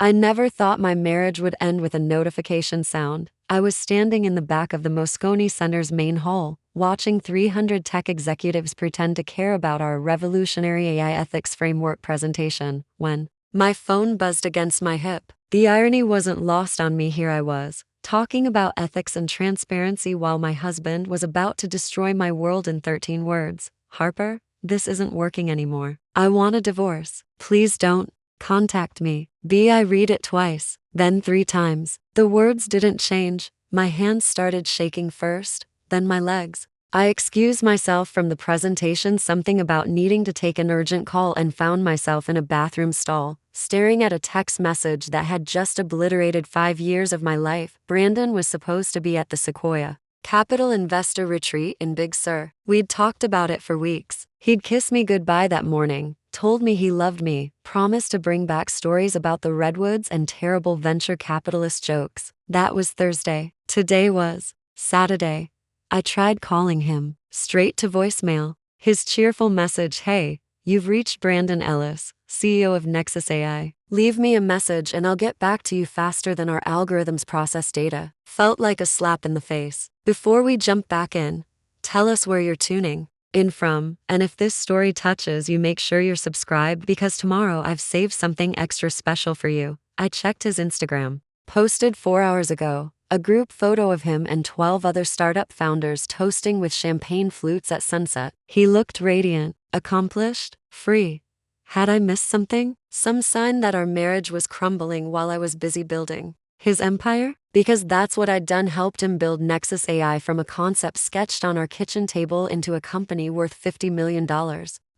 I never thought my marriage would end with a notification sound. I was standing in the back of the Moscone Center's main hall, watching 300 tech executives pretend to care about our revolutionary AI ethics framework presentation, when my phone buzzed against my hip. The irony wasn't lost on me. Here I was, talking about ethics and transparency while my husband was about to destroy my world in 13 words. Harper, this isn't working anymore. I want a divorce. Please don't contact me. I read it twice, then 3 times. The words didn't change. My hands started shaking first, then my legs. I excused myself from the presentation, something about needing to take an urgent call, and found myself in a bathroom stall, staring at a text message that had just obliterated 5 years of my life. Brandon was supposed to be at the Sequoia Capital Investor Retreat in Big Sur. We'd talked about it for weeks. He'd kissed me goodbye that morning, told me he loved me, promised to bring back stories about the redwoods and terrible venture capitalist jokes. That was Thursday. Today was Saturday. I tried calling him, straight to voicemail. His cheerful message, "Hey, you've reached Brandon Ellis, CEO of Nexus AI. Leave me a message and I'll get back to you faster than our algorithms process data," felt like a slap in the face. Before we jump back in, tell us where you're tuning in from, and if this story touches you, make sure you're subscribed, because tomorrow I've saved something extra special for you. I checked his Instagram. Posted 4 hours ago. A group photo of him and 12 other startup founders toasting with champagne flutes at sunset. He looked radiant, accomplished, free. Had I missed something? Some sign that our marriage was crumbling while I was busy building his empire? Because that's what I'd done, helped him build Nexus AI from a concept sketched on our kitchen table into a company worth $50 million.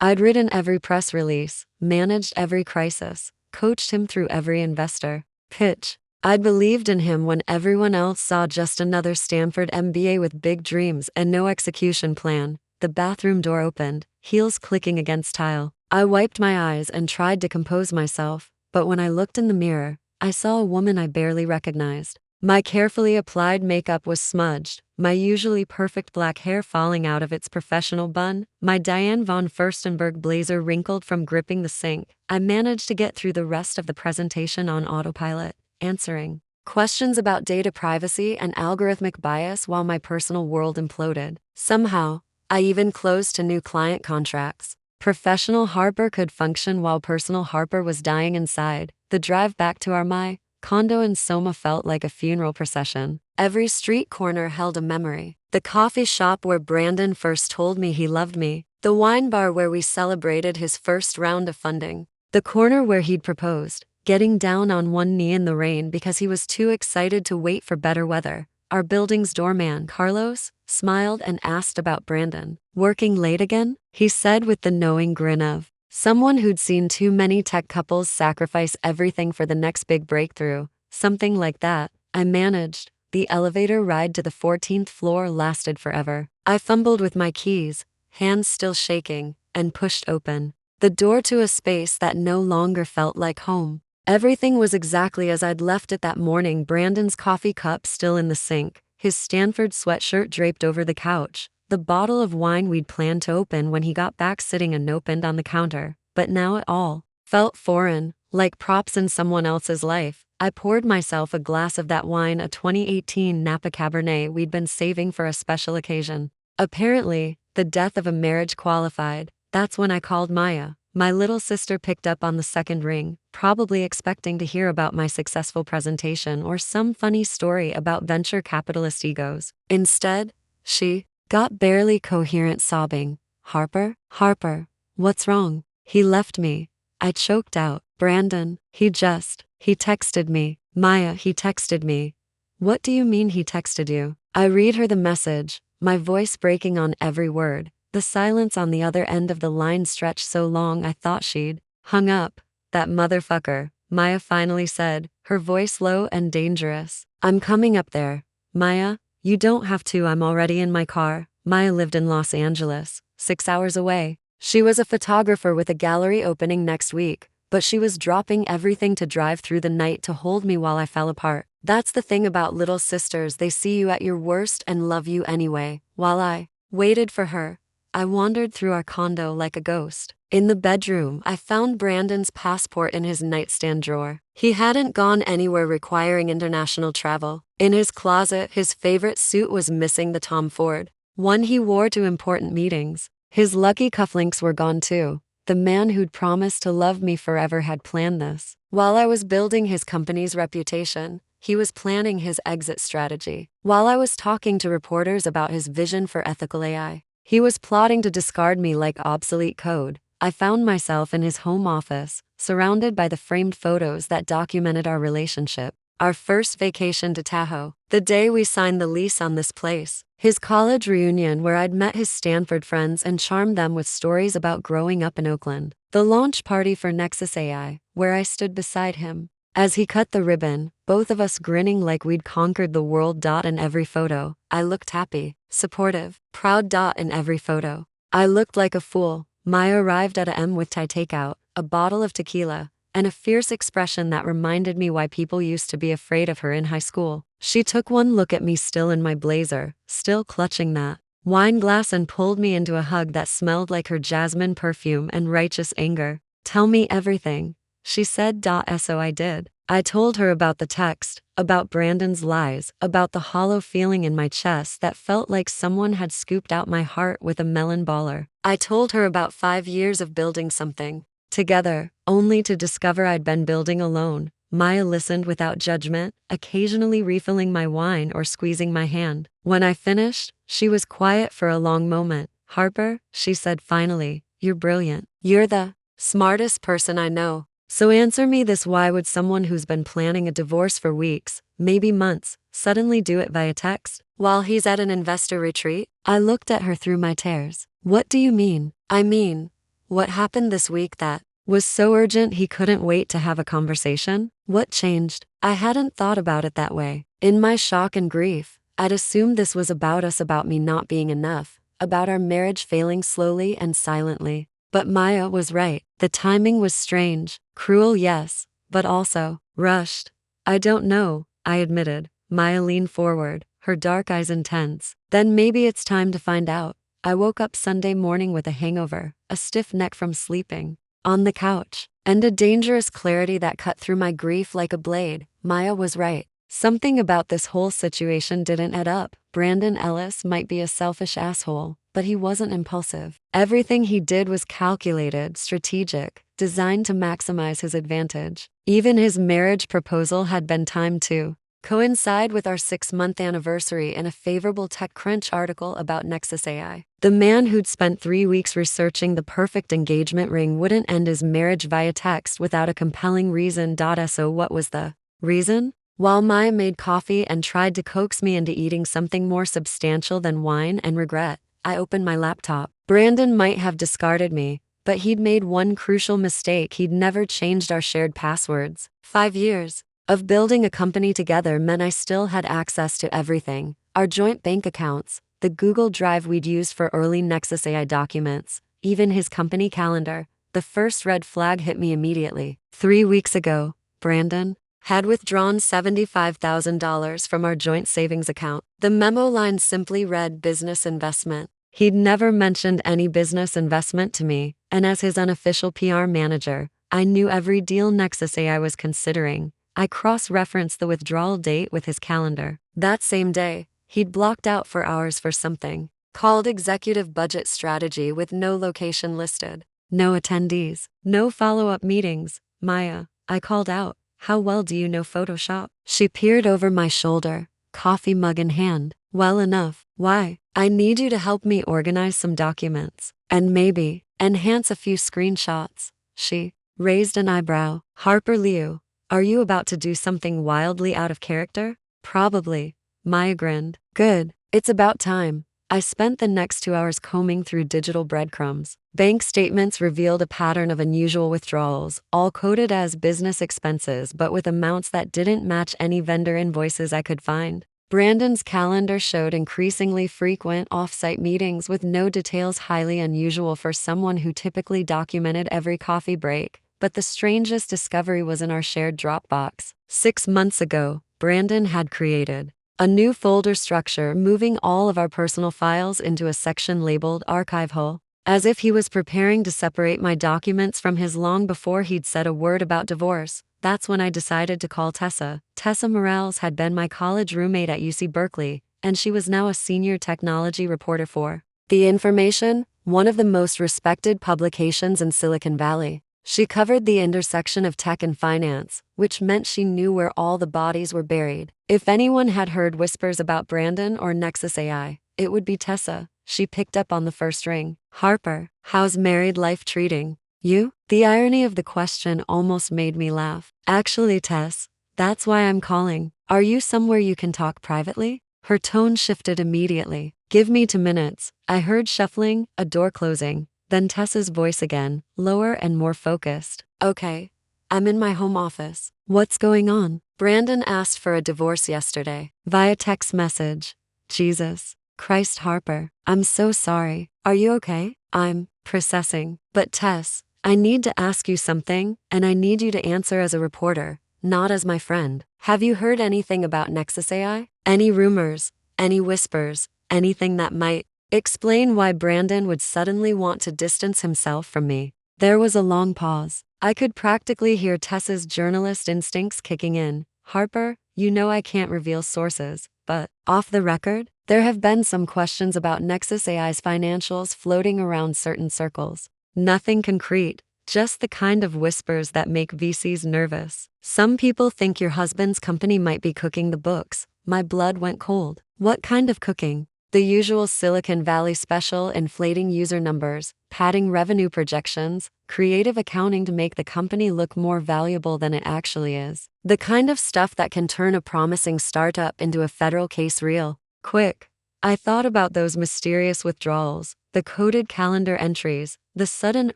I'd written every press release, managed every crisis, coached him through every investor pitch. I believed in him when everyone else saw just another Stanford MBA with big dreams and no execution plan. The bathroom door opened, heels clicking against tile. I wiped my eyes and tried to compose myself, but when I looked in the mirror, I saw a woman I barely recognized. My carefully applied makeup was smudged, my usually perfect black hair falling out of its professional bun, my Diane von Furstenberg blazer wrinkled from gripping the sink. I managed to get through the rest of the presentation on autopilot, answering questions about data privacy and algorithmic bias while my personal world imploded. Somehow, I even closed 2 new client contracts. Professional Harper could function while personal Harper was dying inside. The drive back to our condo in Soma felt like a funeral procession. Every street corner held a memory. The coffee shop where Brandon first told me he loved me. The wine bar where we celebrated his first round of funding. The corner where he'd proposed, getting down on one knee in the rain because he was too excited to wait for better weather. Our building's doorman, Carlos, smiled and asked about Brandon. "Working late again?" he said with the knowing grin of someone who'd seen too many tech couples sacrifice everything for the next big breakthrough. Something like that. I managed. The elevator ride to the 14th floor lasted forever. I fumbled with my keys, hands still shaking, and pushed open the door to a space that no longer felt like home. Everything was exactly as I'd left it that morning. Brandon's coffee cup still in the sink, his Stanford sweatshirt draped over the couch, the bottle of wine we'd planned to open when he got back sitting unopened on the counter. But now it all felt foreign, like props in someone else's life. I poured myself a glass of that wine, a 2018 Napa Cabernet we'd been saving for a special occasion. Apparently, the death of a marriage qualified. That's when I called Maya. My little sister picked up on the second ring, probably expecting to hear about my successful presentation or some funny story about venture capitalist egos. Instead, she got barely coherent, sobbing. "Harper? Harper, what's wrong?" "He left me," I choked out. "Brandon, he texted me." "Maya, he texted me." "What do you mean he texted you?" I read her the message, my voice breaking on every word. The silence on the other end of the line stretched so long I thought she'd hung up. "That motherfucker," Maya finally said, her voice low and dangerous. "I'm coming up there." "Maya, you don't have to, I'm already in my car." Maya lived in Los Angeles, 6 hours away. She was a photographer with a gallery opening next week, but she was dropping everything to drive through the night to hold me while I fell apart. That's the thing about little sisters, they see you at your worst and love you anyway. While I waited for her, I wandered through our condo like a ghost. In the bedroom, I found Brandon's passport in his nightstand drawer. He hadn't gone anywhere requiring international travel. In his closet, his favorite suit was missing, the Tom Ford one he wore to important meetings. His lucky cufflinks were gone too. The man who'd promised to love me forever had planned this. While I was building his company's reputation, he was planning his exit strategy. While I was talking to reporters about his vision for ethical AI, he was plotting to discard me like obsolete code. I found myself in his home office, surrounded by the framed photos that documented our relationship. Our first vacation to Tahoe, the day we signed the lease on this place. His college reunion where I'd met his Stanford friends and charmed them with stories about growing up in Oakland. The launch party for Nexus AI, where I stood beside him as he cut the ribbon, both of us grinning like we'd conquered the world. In every photo, I looked happy, supportive, proud. In every photo, I looked like a fool. Maya arrived at a M with Thai takeout, a bottle of tequila, and a fierce expression that reminded me why people used to be afraid of her in high school. She took one look at me, still in my blazer, still clutching that wine glass, and pulled me into a hug that smelled like her jasmine perfume and righteous anger. "Tell me everything," she said. So I did. I told her about the text, about Brandon's lies, about the hollow feeling in my chest that felt like someone had scooped out my heart with a melon baller. I told her about 5 years of building something together, only to discover I'd been building alone. Maya listened without judgment, occasionally refilling my wine or squeezing my hand. When I finished, she was quiet for a long moment. "Harper," she said finally, "you're brilliant. You're the smartest person I know. So answer me this: why would someone who's been planning a divorce for weeks, maybe months, suddenly do it via text, while he's at an investor retreat?" I looked at her through my tears. "What do you mean?" "I mean, what happened this week that was so urgent he couldn't wait to have a conversation? What changed?" I hadn't thought about it that way. In my shock and grief, I'd assumed this was about us, about me not being enough, about our marriage failing slowly and silently. But Maya was right. The timing was strange, cruel, yes, but also rushed. "I don't know," I admitted. Maya leaned forward, her dark eyes intense. "Then maybe it's time to find out." I woke up Sunday morning with a hangover, a stiff neck from sleeping on the couch, and a dangerous clarity that cut through my grief like a blade. Maya was right. Something about this whole situation didn't add up. Brandon Ellis might be a selfish asshole, but he wasn't impulsive. Everything he did was calculated, strategic, designed to maximize his advantage. Even his marriage proposal had been timed to coincide with our 6-month anniversary in a favorable TechCrunch article about Nexus AI. The man who'd spent 3 weeks researching the perfect engagement ring wouldn't end his marriage via text without a compelling reason. So what was the reason? While Maya made coffee and tried to coax me into eating something more substantial than wine and regret, I opened my laptop. Brandon might have discarded me, but he'd made one crucial mistake: he'd never changed our shared passwords. 5 years of building a company together meant I still had access to everything: our joint bank accounts, the Google Drive we'd used for early Nexus AI documents, even his company calendar. The first red flag hit me immediately. 3 weeks ago, Brandon had withdrawn $75,000 from our joint savings account. The memo line simply read "business investment." He'd never mentioned any business investment to me, and as his unofficial PR manager, I knew every deal Nexus AI was considering. I cross-referenced the withdrawal date with his calendar. That same day, he'd blocked out for hours for something called executive budget strategy with no location listed, no attendees, no follow-up meetings. "Maya," I called out, "how well do you know Photoshop?" She peered over my shoulder, coffee mug in hand. "Well enough." "Why?" "I need you to help me organize some documents, and maybe enhance a few screenshots." She raised an eyebrow. "Harper Liu, are you about to do something wildly out of character?" "Probably." Maya grinned. "Good. It's about time." I spent the next 2 hours combing through digital breadcrumbs. Bank statements revealed a pattern of unusual withdrawals, all coded as business expenses but with amounts that didn't match any vendor invoices I could find. Brandon's calendar showed increasingly frequent off-site meetings with no details, highly unusual for someone who typically documented every coffee break. But the strangest discovery was in our shared Dropbox. 6 months ago, Brandon had created A new folder structure, moving all of our personal files into a section labeled Archive Hole. As if he was preparing to separate my documents from his long before he'd said a word about divorce. That's when I decided to call Tessa. Tessa Morales had been my college roommate at UC Berkeley, and she was now a senior technology reporter for The Information, one of the most respected publications in Silicon Valley. She covered the intersection of tech and finance, which meant she knew where all the bodies were buried. If anyone had heard whispers about Brandon or Nexus AI, it would be Tessa. She picked up on the first ring. Harper, how's married life treating you? The irony of the question almost made me laugh. Actually, Tess, that's why I'm calling. Are you somewhere you can talk privately? Her tone shifted immediately. Give me 2 minutes. I heard shuffling, a door closing, then Tessa's voice again, lower and more focused. Okay, I'm in my home office. What's going on? Brandon asked for a divorce yesterday, via text message. Jesus Christ, Harper, I'm so sorry. Are you okay? I'm processing. But Tess, I need to ask you something, and I need you to answer as a reporter, not as my friend. Have you heard anything about Nexus AI? Any rumors? Any whispers? Anything that might explain why Brandon would suddenly want to distance himself from me? There was a long pause. I could practically hear Tessa's journalist instincts kicking in. Harper, you know I can't reveal sources, but off the record, there have been some questions about Nexus AI's financials floating around certain circles. Nothing concrete, just the kind of whispers that make VCs nervous. Some people think your husband's company might be cooking the books. My blood went cold. What kind of cooking? The usual Silicon Valley special, inflating user numbers, padding revenue projections, creative accounting to make the company look more valuable than it actually is. The kind of stuff that can turn a promising startup into a federal case real quick. I thought about those mysterious withdrawals, the coded calendar entries, the sudden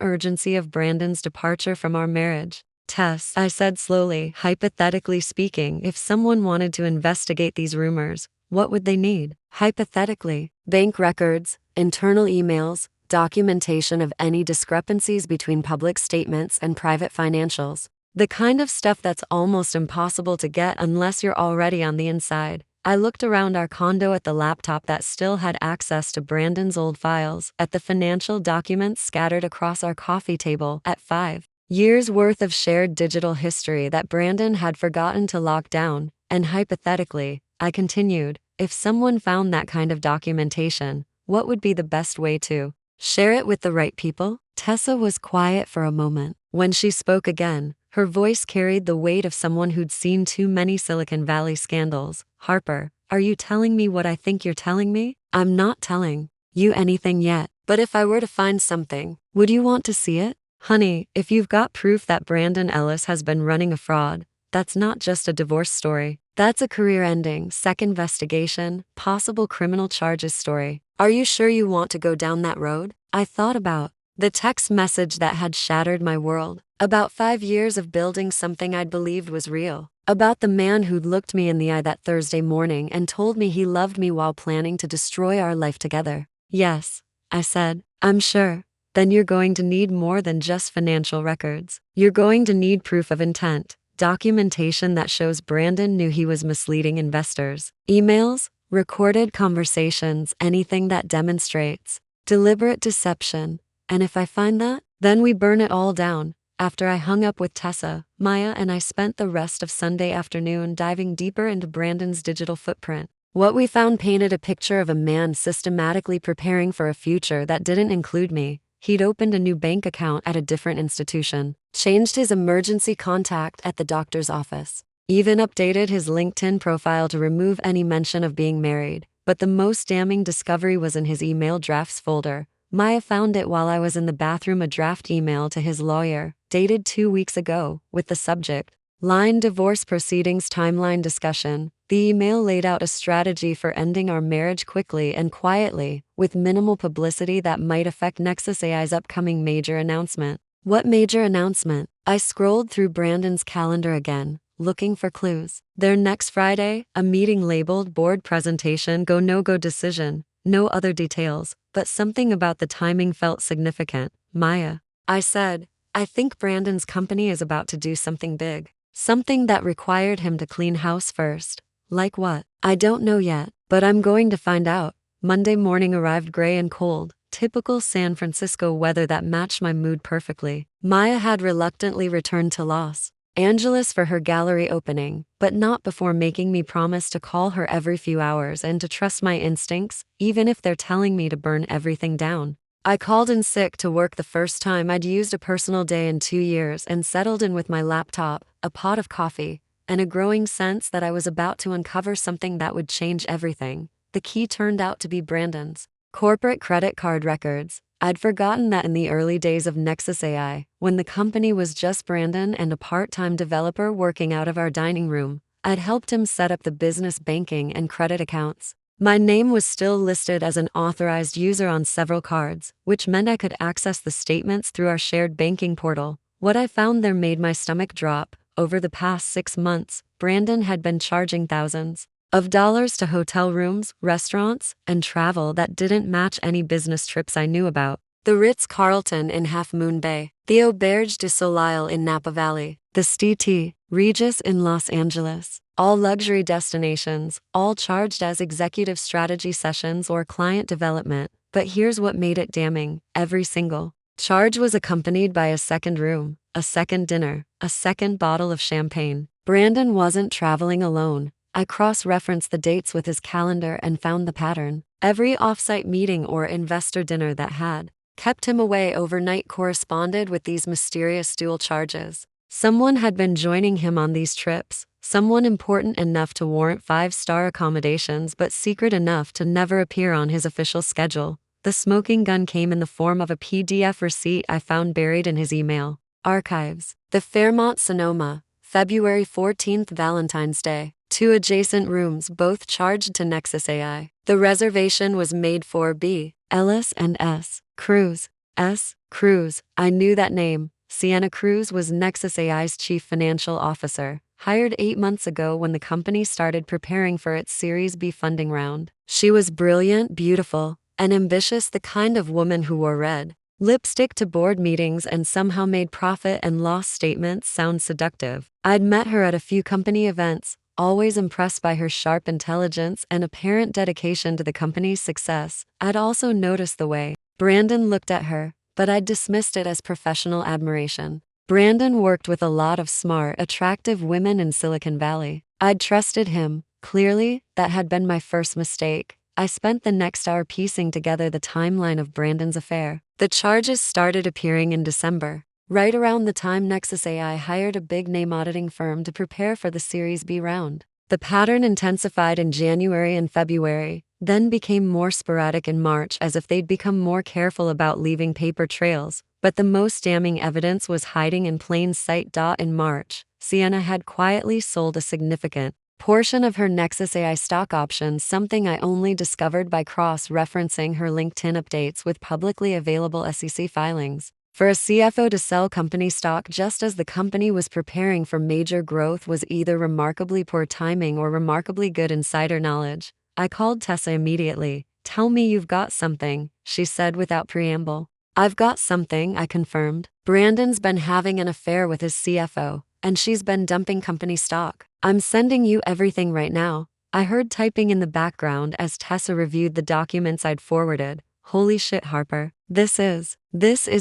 urgency of Brandon's departure from our marriage. Tess, I said slowly, hypothetically speaking, if someone wanted to investigate these rumors, what would they need? Hypothetically, bank records, internal emails, documentation of any discrepancies between public statements and private financials. The kind of stuff that's almost impossible to get unless you're already on the inside. I looked around our condo at the laptop that still had access to Brandon's old files, at the financial documents scattered across our coffee table, at 5 years' worth of shared digital history that Brandon had forgotten to lock down, and hypothetically, I continued, if someone found that kind of documentation, what would be the best way to share it with the right people? Tessa was quiet for a moment. When she spoke again, her voice carried the weight of someone who'd seen too many Silicon Valley scandals. Harper, are you telling me what I think you're telling me? I'm not telling you anything yet, but if I were to find something, would you want to see it? Honey, if you've got proof that Brandon Ellis has been running a fraud, that's not just a divorce story. That's a career-ending, SEC investigation, possible criminal charges story. Are you sure you want to go down that road? I thought about the text message that had shattered my world. About 5 years of building something I'd believed was real. About the man who'd looked me in the eye that Thursday morning and told me he loved me while planning to destroy our life together. Yes, I said, I'm sure. Then you're going to need more than just financial records. You're going to need proof of intent. Documentation that shows Brandon knew he was misleading investors. Emails, recorded conversations, anything that demonstrates deliberate deception. And if I find that, then we burn it all down. After I hung up with Tessa, Maya and I spent the rest of Sunday afternoon diving deeper into Brandon's digital footprint. What we found painted a picture of a man systematically preparing for a future that didn't include me. He'd opened a new bank account at a different institution, changed his emergency contact at the doctor's office, even updated his LinkedIn profile to remove any mention of being married. But the most damning discovery was in his email drafts folder. Maya found it while I was in the bathroom, a draft email to his lawyer, dated 2 weeks ago, with the subject line divorce proceedings timeline discussion. The email laid out a strategy for ending our marriage quickly and quietly, with minimal publicity that might affect Nexus AI's upcoming major announcement. What major announcement? I scrolled through Brandon's calendar again, looking for clues. Their next Friday, a meeting labeled board presentation go no-go decision. No other details, but something about the timing felt significant. Maya, I said, I think Brandon's company is about to do something big. Something that required him to clean house first. Like what? I don't know yet, but I'm going to find out. Monday morning arrived gray and cold, typical San Francisco weather that matched my mood perfectly. Maya had reluctantly returned to Los Angeles for her gallery opening, but not before making me promise to call her every few hours and to trust my instincts, even if they're telling me to burn everything down. I called in sick to work the first time I'd used a personal day in 2 years and settled in with my laptop, a pot of coffee, and a growing sense that I was about to uncover something that would change everything. The key turned out to be Brandon's corporate credit card records. I'd forgotten that in the early days of Nexus AI, when the company was just Brandon and a part-time developer working out of our dining room, I'd helped him set up the business banking and credit accounts. My name was still listed as an authorized user on several cards, which meant I could access the statements through our shared banking portal. What I found there made my stomach drop. Over the past 6 months, Brandon had been charging thousands of dollars to hotel rooms, restaurants, and travel that didn't match any business trips I knew about. The Ritz-Carlton in Half Moon Bay, the Auberge du Soleil in Napa Valley, the St. Regis in Los Angeles. All luxury destinations, all charged as executive strategy sessions or client development. But here's what made it damning: every single charge was accompanied by a second room, a second dinner, a second bottle of champagne. Brandon wasn't traveling alone. I cross-referenced the dates with his calendar and found the pattern. Every off-site meeting or investor dinner that had kept him away overnight corresponded with these mysterious dual charges. Someone had been joining him on these trips, someone important enough to warrant 5-star accommodations but secret enough to never appear on his official schedule. The smoking gun came in the form of a PDF receipt I found buried in his email archives. The Fairmont Sonoma, February 14th, Valentine's Day. 2 adjacent rooms, both charged to Nexus AI. The reservation was made for B. Ellis and S. Cruz. S. Cruz. I knew that name. Sienna Cruz was Nexus AI's chief financial officer, hired 8 months ago when the company started preparing for its Series B funding round. She was brilliant, beautiful, and ambitious, the kind of woman who wore red lipstick to board meetings and somehow made profit and loss statements sound seductive. I'd met her at a few company events, always impressed by her sharp intelligence and apparent dedication to the company's success. I'd also noticed the way Brandon looked at her, but I'd dismissed it as professional admiration. Brandon worked with a lot of smart, attractive women in Silicon Valley. I'd trusted him. Clearly, that had been my first mistake. I spent the next hour piecing together the timeline of Brandon's affair. The charges started appearing in December, right around the time Nexus AI hired a big-name auditing firm to prepare for the Series B round. The pattern intensified in January and February, then became more sporadic in March, as if they'd become more careful about leaving paper trails. But the most damning evidence was hiding in plain sight. In March, Sienna had quietly sold a significant portion of her Nexus AI stock options, something I only discovered by cross-referencing her LinkedIn updates with publicly available SEC filings. For a CFO to sell company stock just as the company was preparing for major growth was either remarkably poor timing or remarkably good insider knowledge. I called Tessa immediately. "Tell me you've got something," she said without preamble. "I've got something," I confirmed. "Brandon's been having an affair with his CFO, and she's been dumping company stock. I'm sending you everything right now." I heard typing in the background as Tessa reviewed the documents I'd forwarded. "Holy shit, Harper. This is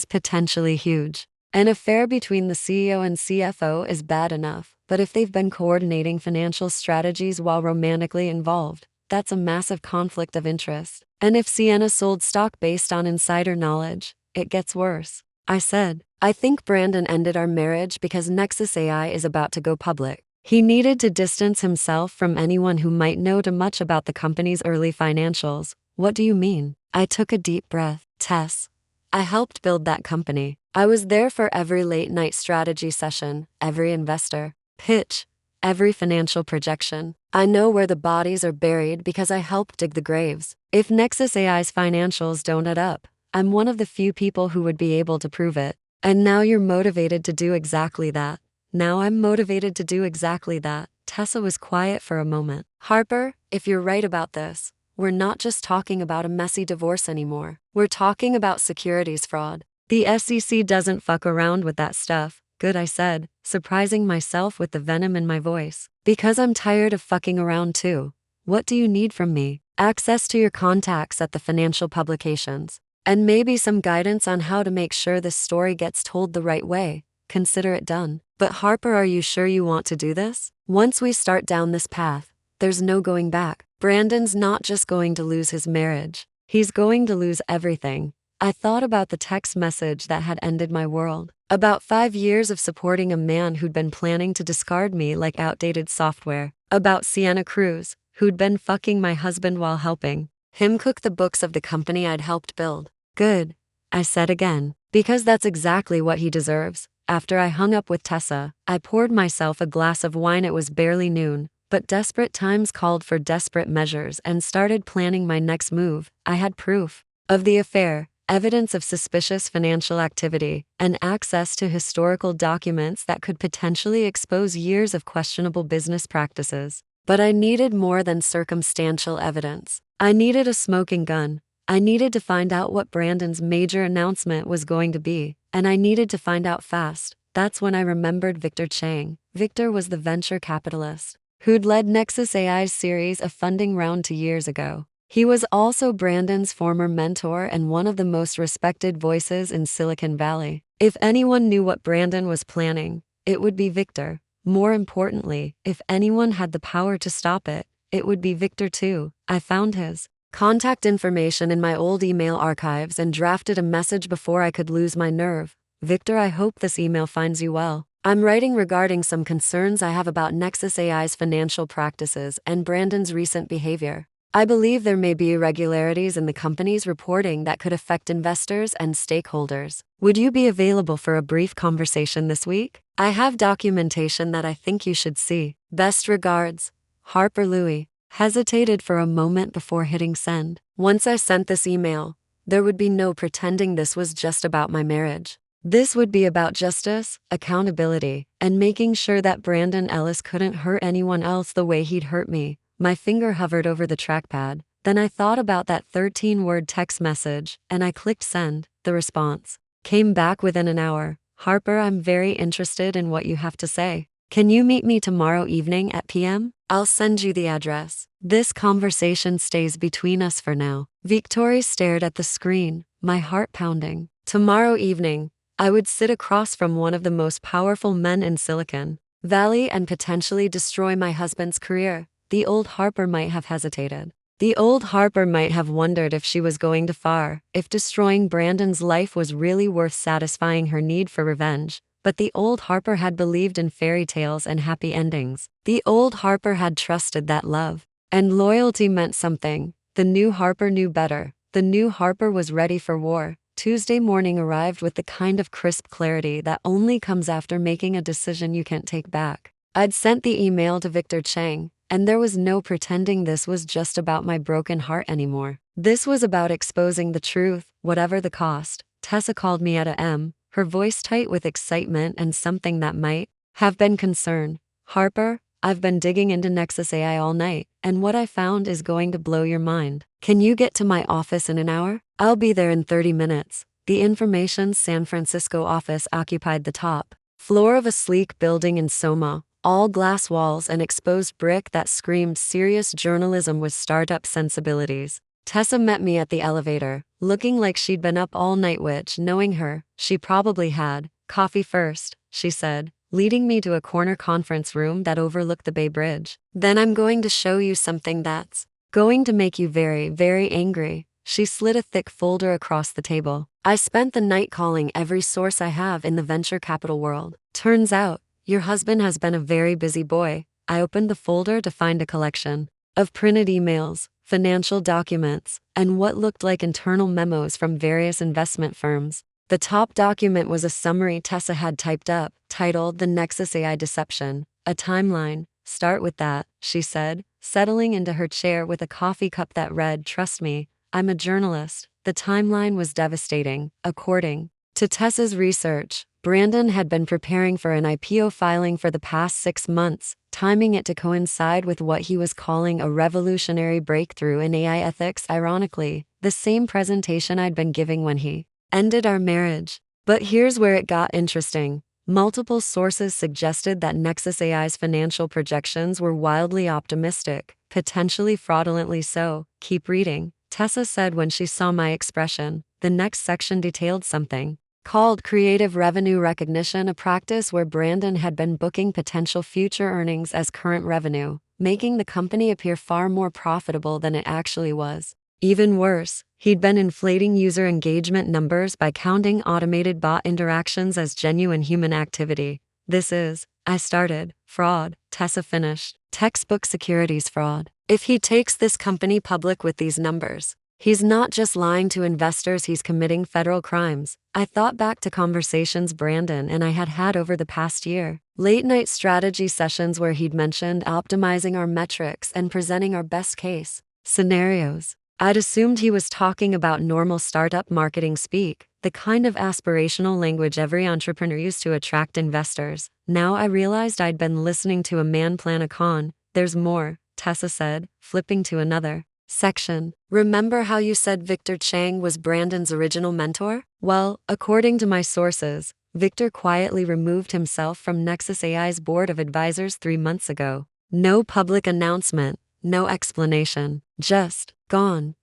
potentially huge. An affair between the CEO and CFO is bad enough, but if they've been coordinating financial strategies while romantically involved, that's a massive conflict of interest. And if Sienna sold stock based on insider knowledge, it gets worse." I said, "I think Brandon ended our marriage because Nexus AI is about to go public. He needed to distance himself from anyone who might know too much about the company's early financials." "What do you mean?" I took a deep breath. "Tess, I helped build that company. I was there for every late-night strategy session, every investor pitch, every financial projection. I know where the bodies are buried because I helped dig the graves. If Nexus AI's financials don't add up, I'm one of the few people who would be able to prove it. And now you're motivated to do exactly that." "Now I'm motivated to do exactly that." Tessa was quiet for a moment. "Harper, if you're right about this, we're not just talking about a messy divorce anymore. We're talking about securities fraud. The SEC doesn't fuck around with that stuff. Good, I said, surprising myself with the venom in my voice. Because I'm tired of fucking around too. What do you need from me? Access to your contacts at the financial publications. And maybe some guidance on how to make sure this story gets told the right way. Consider it done. But Harper, are you sure you want to do this? Once we start down this path, there's no going back. Brandon's not just going to lose his marriage. He's going to lose everything. I thought about the text message that had ended my world. About 5 years of supporting a man who'd been planning to discard me like outdated software. About Sienna Cruz, who'd been fucking my husband while helping him cook the books of the company I'd helped build. Good, I said again, because that's exactly what he deserves. After I hung up with Tessa, I poured myself a glass of wine. It was barely noon, but desperate times called for desperate measures and started planning my next move. I had proof of the affair, evidence of suspicious financial activity, and access to historical documents that could potentially expose years of questionable business practices. But I needed more than circumstantial evidence. I needed a smoking gun. I needed to find out what Brandon's major announcement was going to be, and I needed to find out fast. That's when I remembered Victor Chang. Victor was the venture capitalist who'd led Nexus AI's series of funding round 2 years ago. He was also Brandon's former mentor and one of the most respected voices in Silicon Valley. If anyone knew what Brandon was planning, it would be Victor. More importantly, if anyone had the power to stop it, it would be Victor too. I found his contact information in my old email archives and drafted a message before I could lose my nerve. Victor, I hope this email finds you well. I'm writing regarding some concerns I have about Nexus AI's financial practices and Brandon's recent behavior. I believe there may be irregularities in the company's reporting that could affect investors and stakeholders. Would you be available for a brief conversation this week? I have documentation that I think you should see. Best regards, Harper Louie. Hesitated for a moment before hitting send. Once I sent this email, there would be no pretending this was just about my marriage. This would be about justice, accountability, and making sure that Brandon Ellis couldn't hurt anyone else the way he'd hurt me. My finger hovered over the trackpad. Then I thought about that 13-word text message, and I clicked send. The response came back within an hour. Harper, I'm very interested in what you have to say. Can you meet me tomorrow evening at p.m.? I'll send you the address. This conversation stays between us for now. Victoria stared at the screen, my heart pounding. Tomorrow evening, I would sit across from one of the most powerful men in Silicon Valley and potentially destroy my husband's career. The old Harper might have hesitated. The old Harper might have wondered if she was going too far, if destroying Brandon's life was really worth satisfying her need for revenge. But the old Harper had believed in fairy tales and happy endings. The old Harper had trusted that love and loyalty meant something. The new Harper knew better. The new Harper was ready for war. Tuesday morning arrived with the kind of crisp clarity that only comes after making a decision you can't take back. I'd sent the email to Victor Chang, and there was no pretending this was just about my broken heart anymore. This was about exposing the truth, whatever the cost. Tessa called me at a.m., her voice tight with excitement and something that might have been concern. Harper, I've been digging into Nexus AI all night, and what I found is going to blow your mind. Can you get to my office in an hour? I'll be there in 30 minutes. The information's San Francisco office occupied the top floor of a sleek building in Soma, all glass walls and exposed brick that screamed serious journalism with startup sensibilities. Tessa met me at the elevator, looking like she'd been up all night, which, knowing her, she probably had. Coffee first, she said, leading me to a corner conference room that overlooked the Bay Bridge. Then I'm going to show you something that's going to make you very, very angry. She slid a thick folder across the table. I spent the night calling every source I have in the venture capital world. Turns out, your husband has been a very busy boy. I opened the folder to find a collection of printed emails, financial documents, and what looked like internal memos from various investment firms. The top document was a summary Tessa had typed up, titled The Nexus AI Deception, a Timeline. Start with that, she said, settling into her chair with a coffee cup that read, Trust me, I'm a journalist. The timeline was devastating. According to Tessa's research, Brandon had been preparing for an IPO filing for the past 6 months, timing it to coincide with what he was calling a revolutionary breakthrough in AI ethics. Ironically, the same presentation I'd been giving when he ended our marriage. But here's where it got interesting. Multiple sources suggested that Nexus AI's financial projections were wildly optimistic, potentially fraudulently so. Keep reading, Tessa said when she saw my expression. The next section detailed something called creative revenue recognition, a practice where Brandon had been booking potential future earnings as current revenue, making the company appear far more profitable than it actually was. Even worse, he'd been inflating user engagement numbers by counting automated bot interactions as genuine human activity. This is, I started, fraud, Tessa finished. Textbook securities fraud. If he takes this company public with these numbers, he's not just lying to investors, he's committing federal crimes. I thought back to conversations Brandon and I had had over the past year. Late-night strategy sessions where he'd mentioned optimizing our metrics and presenting our best case scenarios. I'd assumed he was talking about normal startup marketing speak, the kind of aspirational language every entrepreneur used to attract investors. Now I realized I'd been listening to a man plan a con. There's more, Tessa said, flipping to another section. Remember how you said Victor Chang was Brandon's original mentor? Well, according to my sources, Victor quietly removed himself from Nexus AI's board of advisors 3 months ago. No public announcement, no explanation, just gone.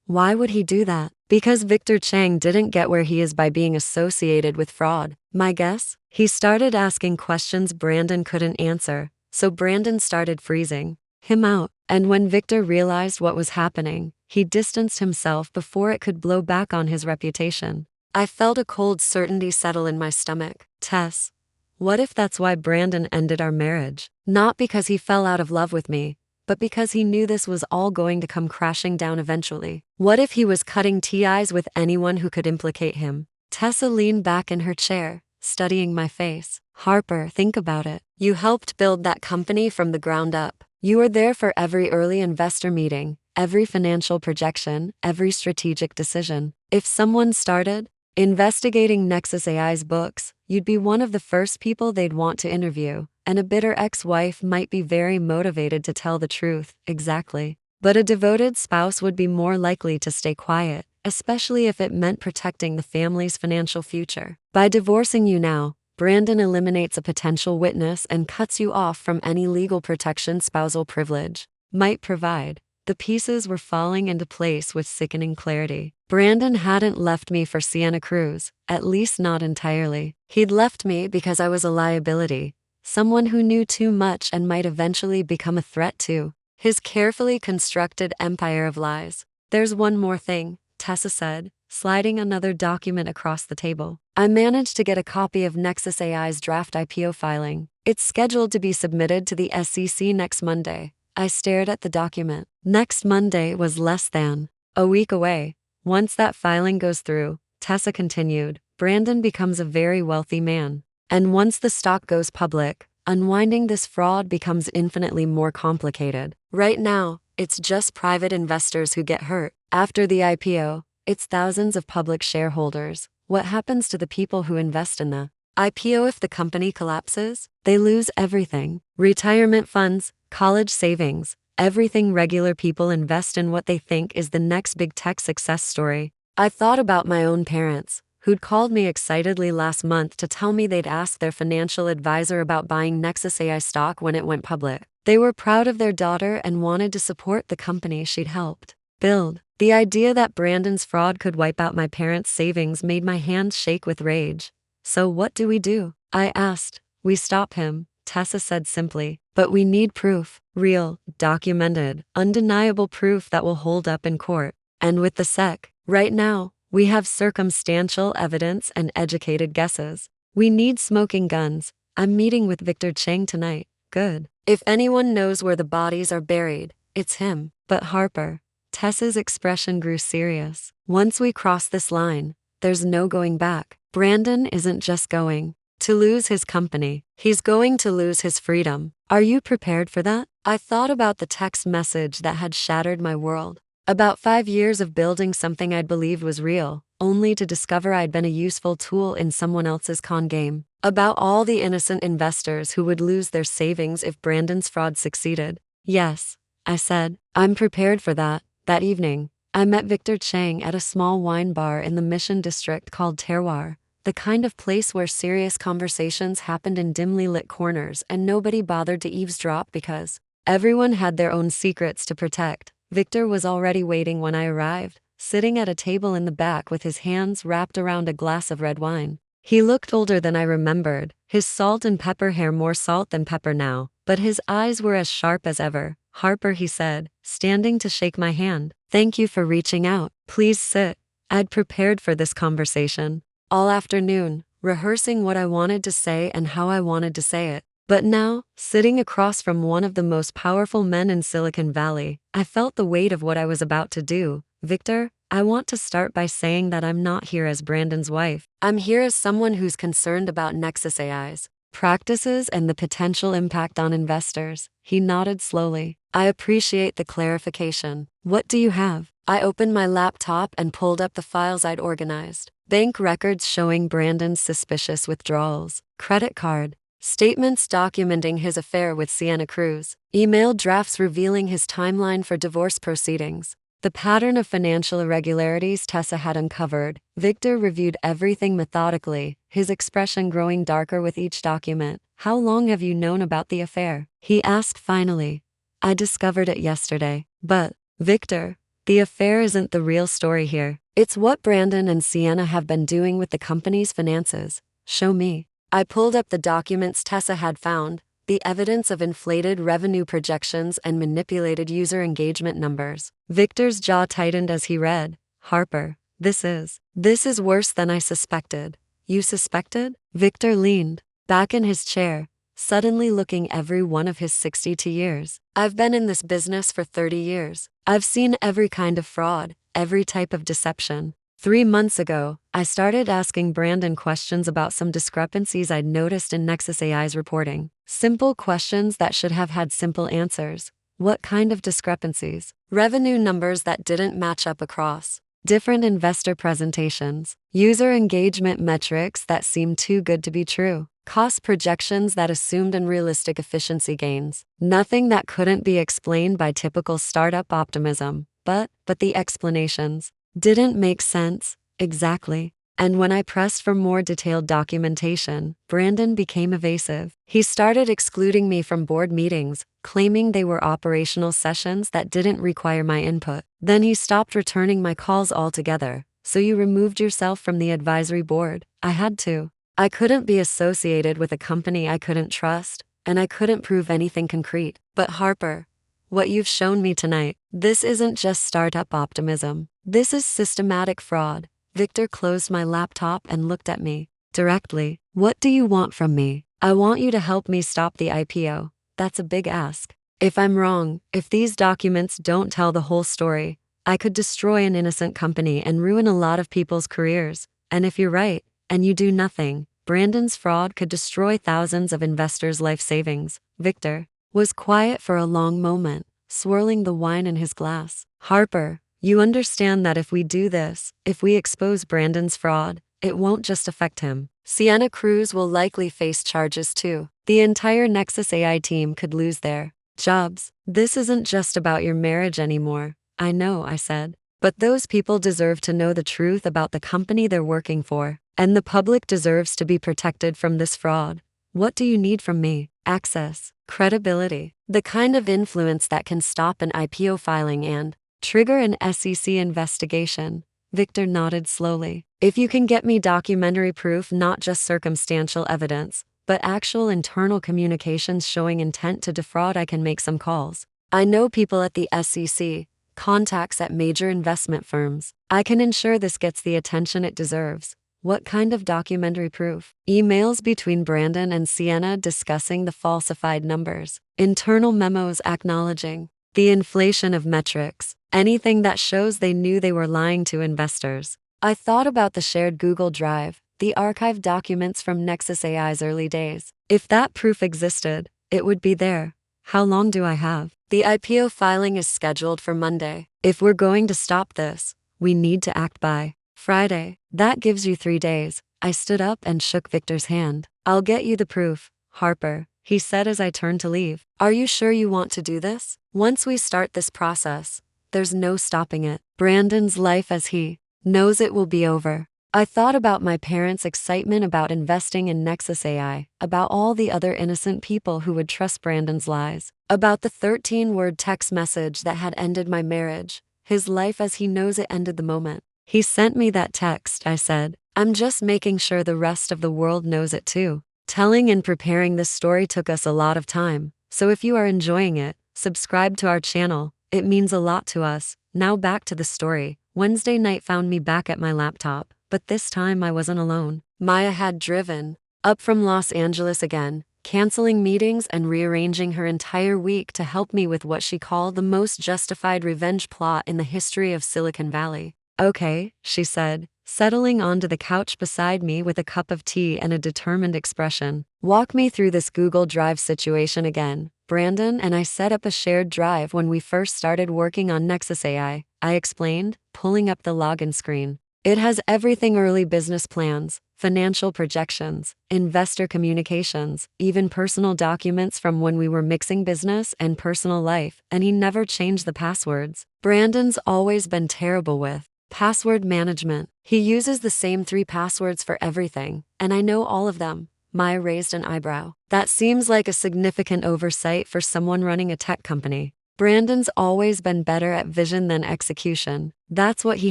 Why would he do that? Because Victor Chang didn't get where he is by being associated with fraud. My guess? He started asking questions Brandon couldn't answer, so Brandon started freezing him out. And when Victor realized what was happening, he distanced himself before it could blow back on his reputation. I felt a cold certainty settle in my stomach. Tess, what if that's why Brandon ended our marriage? Not because he fell out of love with me, but because he knew this was all going to come crashing down eventually. What if he was cutting ties with anyone who could implicate him? Tessa leaned back in her chair, studying my face. Harper, think about it. You helped build that company from the ground up. You were there for every early investor meeting, every financial projection, every strategic decision. If someone started investigating Nexus AI's books, you'd be one of the first people they'd want to interview, and a bitter ex-wife might be very motivated to tell the truth. Exactly. But a devoted spouse would be more likely to stay quiet, especially if it meant protecting the family's financial future. By divorcing you now, Brandon eliminates a potential witness and cuts you off from any legal protection spousal privilege might provide. The pieces were falling into place with sickening clarity. Brandon hadn't left me for Sienna Cruz, at least not entirely. He'd left me because I was a liability, someone who knew too much and might eventually become a threat to his carefully constructed empire of lies. There's one more thing, Tessa said, sliding another document across the table. I managed to get a copy of Nexus AI's draft IPO filing. It's scheduled to be submitted to the SEC next Monday. I stared at the document. Next Monday was less than a week away. Once that filing goes through, Tessa continued, Brandon becomes a very wealthy man. And once the stock goes public, unwinding this fraud becomes infinitely more complicated. Right now, it's just private investors who get hurt. After the IPO, it's thousands of public shareholders. What happens to the people who invest in the IPO if the company collapses? They lose everything. Retirement funds, college savings, everything. Regular people invest in what they think is the next big tech success story. I thought about my own parents, who'd called me excitedly last month to tell me they'd asked their financial advisor about buying Nexus AI stock when it went public. They were proud of their daughter and wanted to support the company she'd helped build. The idea that Brandon's fraud could wipe out my parents' savings made my hands shake with rage. So what do? I asked. We stop him, Tessa said simply. But we need proof. Real, documented, undeniable proof that will hold up in court. And with the SEC, right now, we have circumstantial evidence and educated guesses. We need smoking guns. I'm meeting with Victor Chang tonight. Good. If anyone knows where the bodies are buried, it's him. But Harper, Tessa's expression grew serious. Once we cross this line, there's no going back. Brandon isn't just going to lose his company. He's going to lose his freedom. Are you prepared for that? I thought about the text message that had shattered my world. About 5 years of building something I'd believed was real, only to discover I'd been a useful tool in someone else's con game. About all the innocent investors who would lose their savings if Brandon's fraud succeeded. Yes, I said, I'm prepared for that. That evening, I met Victor Chang at a small wine bar in the Mission District called Terroir. the kind of place where serious conversations happened in dimly lit corners and nobody bothered to eavesdrop because everyone had their own secrets to protect. Victor was already waiting when I arrived, sitting at a table in the back with his hands wrapped around a glass of red wine. He looked older than I remembered, his salt and pepper hair more salt than pepper now, but his eyes were as sharp as ever. "Harper," he said, standing to shake my hand. "Thank you for reaching out. Please sit." I'd prepared for this conversation all afternoon, rehearsing what I wanted to say and how I wanted to say it. But now, sitting across from one of the most powerful men in Silicon Valley, I felt the weight of what I was about to do. "Victor, I want to start by saying that I'm not here as Brandon's wife. I'm here as someone who's concerned about Nexus AI's practices and the potential impact on investors." He nodded slowly. "I appreciate the clarification. What do you have?" I opened my laptop and pulled up the files I'd organized. Bank records showing Brandon's suspicious withdrawals, credit card statements documenting his affair with Sienna Cruz, email drafts revealing his timeline for divorce proceedings, the pattern of financial irregularities Tessa had uncovered. Victor reviewed everything methodically, his expression growing darker with each document. "How long have you known about the affair?" he asked finally. "I discovered it yesterday." "But, Victor, the affair isn't the real story here. It's what Brandon and Sienna have been doing with the company's finances." "Show me." I pulled up the documents Tessa had found, the evidence of inflated revenue projections and manipulated user engagement numbers. Victor's jaw tightened as he read. "Harper, this is worse than I suspected." "You suspected?" Victor leaned back in his chair, suddenly looking every one of his 62 years. "I've been in this business for 30 years. I've seen every kind of fraud, every type of deception. 3 months ago, I started asking Brandon questions about some discrepancies I'd noticed in Nexus AI's reporting. Simple questions that should have had simple answers. What kind of discrepancies? Revenue numbers that didn't match up across different investor presentations, user engagement metrics that seemed too good to be true, cost projections that assumed unrealistic efficiency gains. Nothing that couldn't be explained by typical startup optimism. But the explanations didn't make sense, exactly. And when I pressed for more detailed documentation, Brandon became evasive. He started excluding me from board meetings, claiming they were operational sessions that didn't require my input. Then he stopped returning my calls altogether. "So you removed yourself from the advisory board?" "I had to. I couldn't be associated with a company I couldn't trust, and I couldn't prove anything concrete." "But Harper, what you've shown me tonight, this isn't just startup optimism. This is systematic fraud." Victor closed my laptop and looked at me directly. "What do you want from me?" "I want you to help me stop the IPO. That's a big ask. If I'm wrong, if these documents don't tell the whole story, I could destroy an innocent company and ruin a lot of people's careers. And if you're right, and you do nothing, Brandon's fraud could destroy thousands of investors' life savings." Victor was quiet for a long moment, swirling the wine in his glass. "Harper, you understand that if we do this, if we expose Brandon's fraud, it won't just affect him. Sienna Cruz will likely face charges too. The entire Nexus AI team could lose their jobs. This isn't just about your marriage anymore." "I know," I said. "But those people deserve to know the truth about the company they're working for, and the public deserves to be protected from this fraud." "What do you need from me?" "Access, credibility, the kind of influence that can stop an IPO filing and trigger an SEC investigation." Victor nodded slowly. "If you can get me documentary proof, not just circumstantial evidence, but actual internal communications showing intent to defraud, I can make some calls. I know people at the SEC, contacts at major investment firms. I can ensure this gets the attention it deserves." "What kind of documentary proof?" "Emails between Brandon and Sienna discussing the falsified numbers, internal memos acknowledging the inflation of metrics, anything that shows they knew they were lying to investors." I thought about the shared Google Drive, the archived documents from Nexus AI's early days. If that proof existed, it would be there. "How long do I have?" "The IPO filing is scheduled for Monday. If we're going to stop this, we need to act by Friday. That gives you 3 days. I stood up and shook Victor's hand. "I'll get you the proof, Harper," he said as I turned to leave. "Are you sure you want to do this? Once we start this process, there's no stopping it. Brandon's life as he knows it will be over." I thought about my parents' excitement about investing in Nexus AI, about all the other innocent people who would trust Brandon's lies, about the 13-word text message that had ended my marriage. His life as he knows it ended the moment he sent me that text, I said. I'm just making sure the rest of the world knows it too. Telling and preparing this story took us a lot of time, so if you are enjoying it, subscribe to our channel. It means a lot to us. Now back to the story. Wednesday night found me back at my laptop, but this time I wasn't alone. Maya had driven up from Los Angeles again, canceling meetings and rearranging her entire week to help me with what she called the most justified revenge plot in the history of Silicon Valley. Okay, she said, settling onto the couch beside me with a cup of tea and a determined expression. Walk me through this Google Drive situation again. Brandon and I set up a shared drive when we first started working on Nexus AI, I explained, pulling up the login screen. It has everything: early business plans, financial projections, investor communications, even personal documents from when we were mixing business and personal life, and he never changed the passwords. Brandon's always been terrible with password management. He uses the same 3 passwords for everything, and I know all of them. Maya raised an eyebrow. That seems like a significant oversight for someone running a tech company. Brandon's always been better at vision than execution. That's what he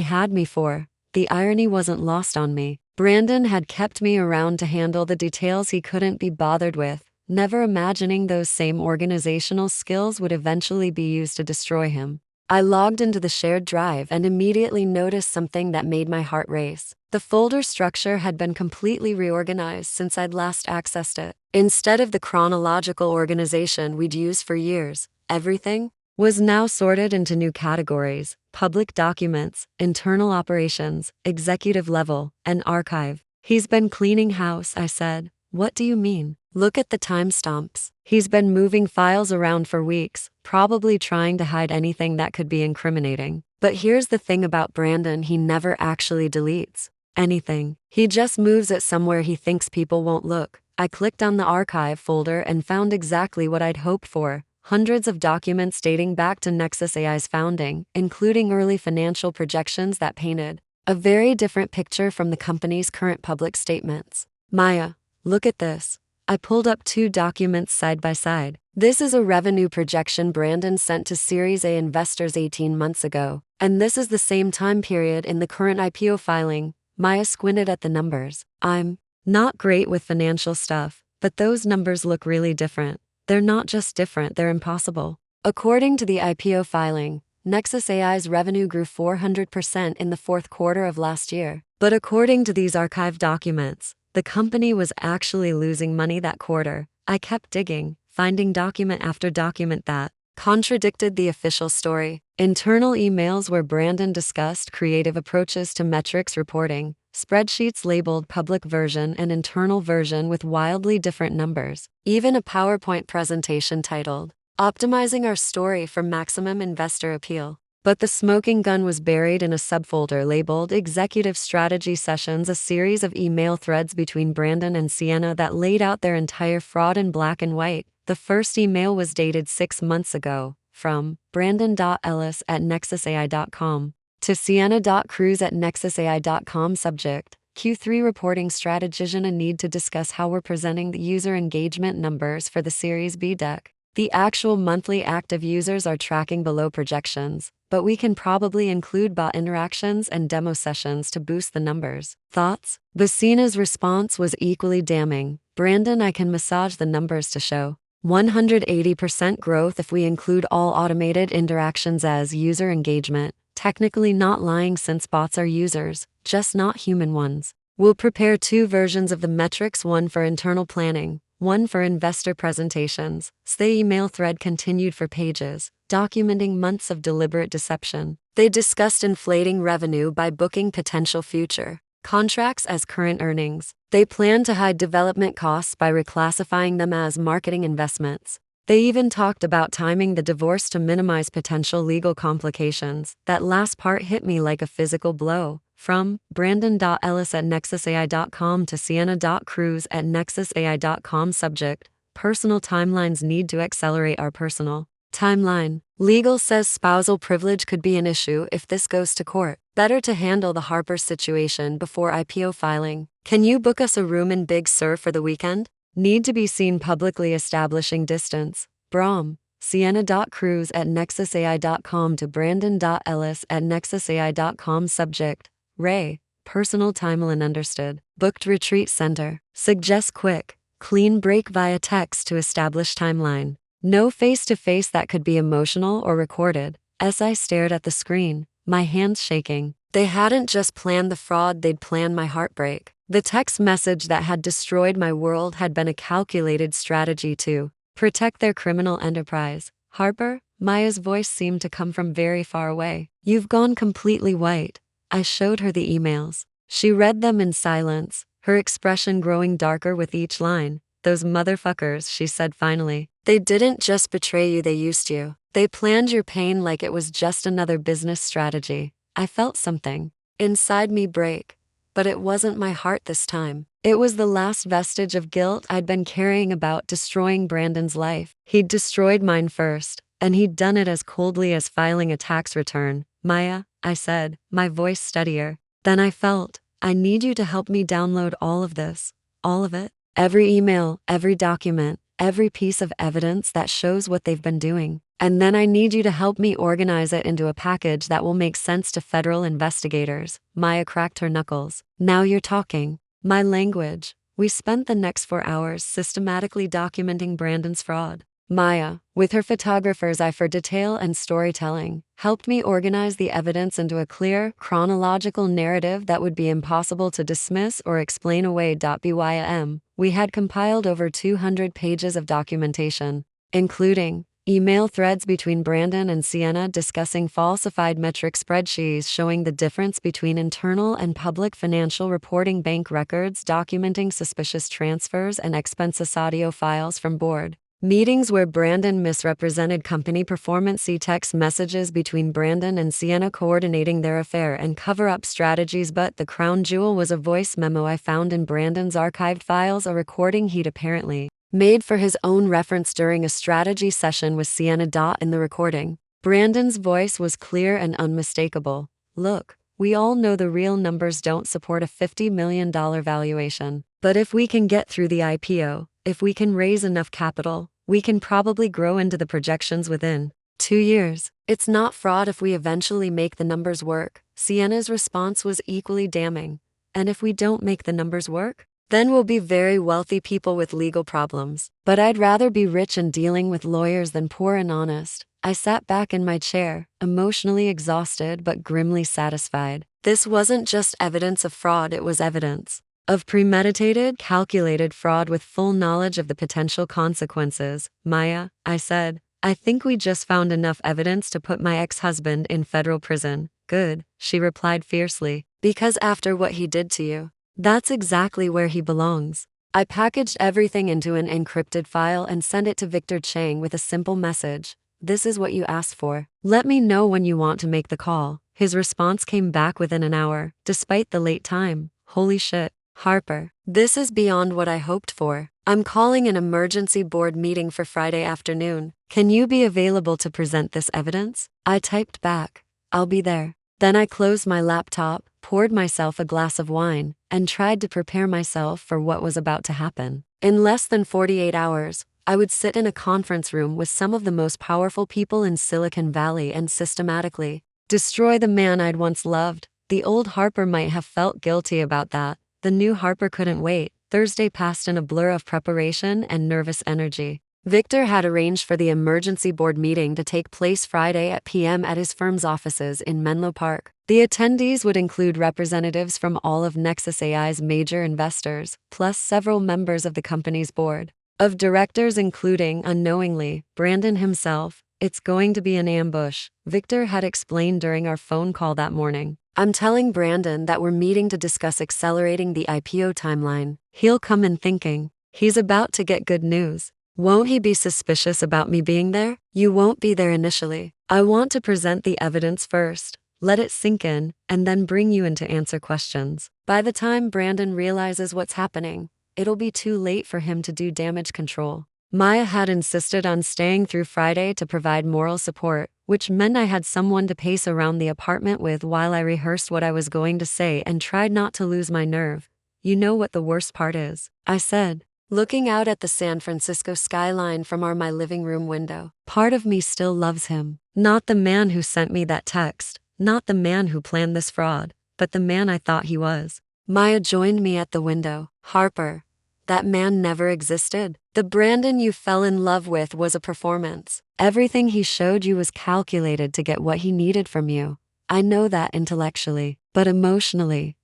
had me for. The irony wasn't lost on me. Brandon had kept me around to handle the details he couldn't be bothered with, never imagining those same organizational skills would eventually be used to destroy him. I logged into the shared drive and immediately noticed something that made my heart race. The folder structure had been completely reorganized since I'd last accessed it. Instead of the chronological organization we'd used for years, everything was now sorted into new categories: public documents, internal operations, executive level, and archive. He's been cleaning house, I said. What do you mean? Look at the timestamps. He's been moving files around for weeks, probably trying to hide anything that could be incriminating. But here's the thing about Brandon: he never actually deletes anything. He just moves it somewhere he thinks people won't look. I clicked on the archive folder and found exactly what I'd hoped for: hundreds of documents dating back to Nexus AI's founding, including early financial projections that painted a very different picture from the company's current public statements. Maya, look at this. I pulled up 2 documents side by side. This is a revenue projection Brandon sent to Series A investors 18 months ago, and this is the same time period in the current IPO filing. Maya squinted at the numbers. I'm not great with financial stuff, but those numbers look really different. They're not just different, they're impossible. According to the IPO filing, Nexus AI's revenue grew 400% in the 4th quarter of last year. But according to these archived documents, the company was actually losing money that quarter. I kept digging, finding document after document that contradicted the official story. Internal emails where Brandon discussed creative approaches to metrics reporting, spreadsheets labeled public version and internal version with wildly different numbers, even a PowerPoint presentation titled, "Optimizing Our Story for Maximum Investor Appeal." But the smoking gun was buried in a subfolder labeled Executive Strategy Sessions, a series of email threads between Brandon and Sienna that laid out their entire fraud in black and white. The first email was dated 6 months ago, from brandon.ellis@nexusai.com to sienna.cruz@nexusai.com. Subject: Q3 reporting strategy and a need to discuss how we're presenting the user engagement numbers for the Series B deck. The actual monthly active users are tracking below projections, but we can probably include bot interactions and demo sessions to boost the numbers. Thoughts? Basina's response was equally damning. Brandon, I can massage the numbers to show 180% growth if we include all automated interactions as user engagement. Technically not lying since bots are users, just not human ones. We'll prepare 2 versions of the metrics, one for internal planning, one for investor presentations. The email thread continued for pages, documenting months of deliberate deception. They discussed inflating revenue by booking potential future contracts as current earnings. They planned to hide development costs by reclassifying them as marketing investments. They even talked about timing the divorce to minimize potential legal complications. That last part hit me like a physical blow. From brandon.ellis@nexusai.com to sienna.cruz@nexusai.com. Subject: Personal timelines need to accelerate our personal timeline. Legal says spousal privilege could be an issue if this goes to court. better to handle the Harper situation before IPO filing. Can you book us a room in Big Sur for the weekend? Need to be seen publicly establishing distance. Brom. Sienna.cruz@nexusai.com to Brandon.ellis@nexusai.com. Subject: Ray. Personal timeline understood. Booked retreat center. Suggest quick, clean break via text to establish timeline. No face-to-face that could be emotional or recorded. As I stared at the screen, my hands shaking. They hadn't just planned the fraud, they'd planned my heartbreak. The text message that had destroyed my world had been a calculated strategy to protect their criminal enterprise. Harper? Maya's voice seemed to come from very far away. You've gone completely white. I showed her the emails. She read them in silence, her expression growing darker with each line. Those motherfuckers, she said finally. They didn't just betray you, they used you. They planned your pain like it was just another business strategy. I felt something inside me break, but it wasn't my heart this time. It was the last vestige of guilt I'd been carrying about destroying Brandon's life. He'd destroyed mine first, and he'd done it as coldly as filing a tax return. Maya, I said, my voice steadier. Then I felt, I need you to help me download all of this. All of it. Every email, every document, every piece of evidence that shows what they've been doing. And then I need you to help me organize it into a package that will make sense to federal investigators. Maya cracked her knuckles. Now you're talking. My language. We spent the next 4 hours systematically documenting Brandon's fraud. Maya, with her photographer's eye for detail and storytelling, helped me organize the evidence into a clear, chronological narrative that would be impossible to dismiss or explain away. Bym, we had compiled over 200 pages of documentation, including email threads between Brandon and Sienna discussing falsified metric spreadsheets showing the difference between internal and public financial reporting, bank records documenting suspicious transfers and expenses, audio files from board meetings where Brandon misrepresented company performance, text messages between Brandon and Sienna coordinating their affair and cover-up strategies. But the crown jewel was a voice memo I found in Brandon's archived files, a recording he'd apparently made for his own reference during a strategy session with Sienna. In the recording, Brandon's voice was clear and unmistakable. Look, we all know the real numbers don't support a $50 million valuation. But if we can get through the IPO, if we can raise enough capital, we can probably grow into the projections within 2 years. It's not fraud if we eventually make the numbers work. Sienna's response was equally damning. And if we don't make the numbers work? Then we'll be very wealthy people with legal problems. But I'd rather be rich and dealing with lawyers than poor and honest. I sat back in my chair, emotionally exhausted but grimly satisfied. This wasn't just evidence of fraud, it was evidence of premeditated, calculated fraud with full knowledge of the potential consequences. Maya, I said, I think we just found enough evidence to put my ex-husband in federal prison. Good, she replied fiercely, because after what he did to you, that's exactly where he belongs. I packaged everything into an encrypted file and sent it to Victor Chang with a simple message. This is what you asked for. Let me know when you want to make the call. His response came back within an hour, despite the late time. Holy shit. Harper, this is beyond what I hoped for. I'm calling an emergency board meeting for Friday afternoon. Can you be available to present this evidence? I typed back, I'll be there. Then I closed my laptop, poured myself a glass of wine, and tried to prepare myself for what was about to happen. In less than 48 hours, I would sit in a conference room with some of the most powerful people in Silicon Valley and systematically destroy the man I'd once loved. The old Harper might have felt guilty about that. The new Harper couldn't wait. Thursday passed in a blur of preparation and nervous energy. Victor had arranged for the emergency board meeting to take place Friday at p.m. at his firm's offices in Menlo Park. The attendees would include representatives from all of Nexus AI's major investors, plus several members of the company's board of directors, including, unknowingly, Brandon himself. It's going to be an ambush, Victor had explained during our phone call that morning. I'm telling Brandon that we're meeting to discuss accelerating the IPO timeline. He'll come in thinking he's about to get good news. Won't he be suspicious about me being there? You won't be there initially. I want to present the evidence first, let it sink in, and then bring you in to answer questions. By the time Brandon realizes what's happening, it'll be too late for him to do damage control. Maya had insisted on staying through Friday to provide moral support, which meant I had someone to pace around the apartment with while I rehearsed what I was going to say and tried not to lose my nerve. "You know what the worst part is?" I said, looking out at the San Francisco skyline from my living room window. "Part of me still loves him. Not the man who sent me that text, not the man who planned this fraud, but the man I thought he was." Maya joined me at the window. "Harper, that man never existed. The Brandon you fell in love with was a performance. Everything he showed you was calculated to get what he needed from you. I know that intellectually, but emotionally,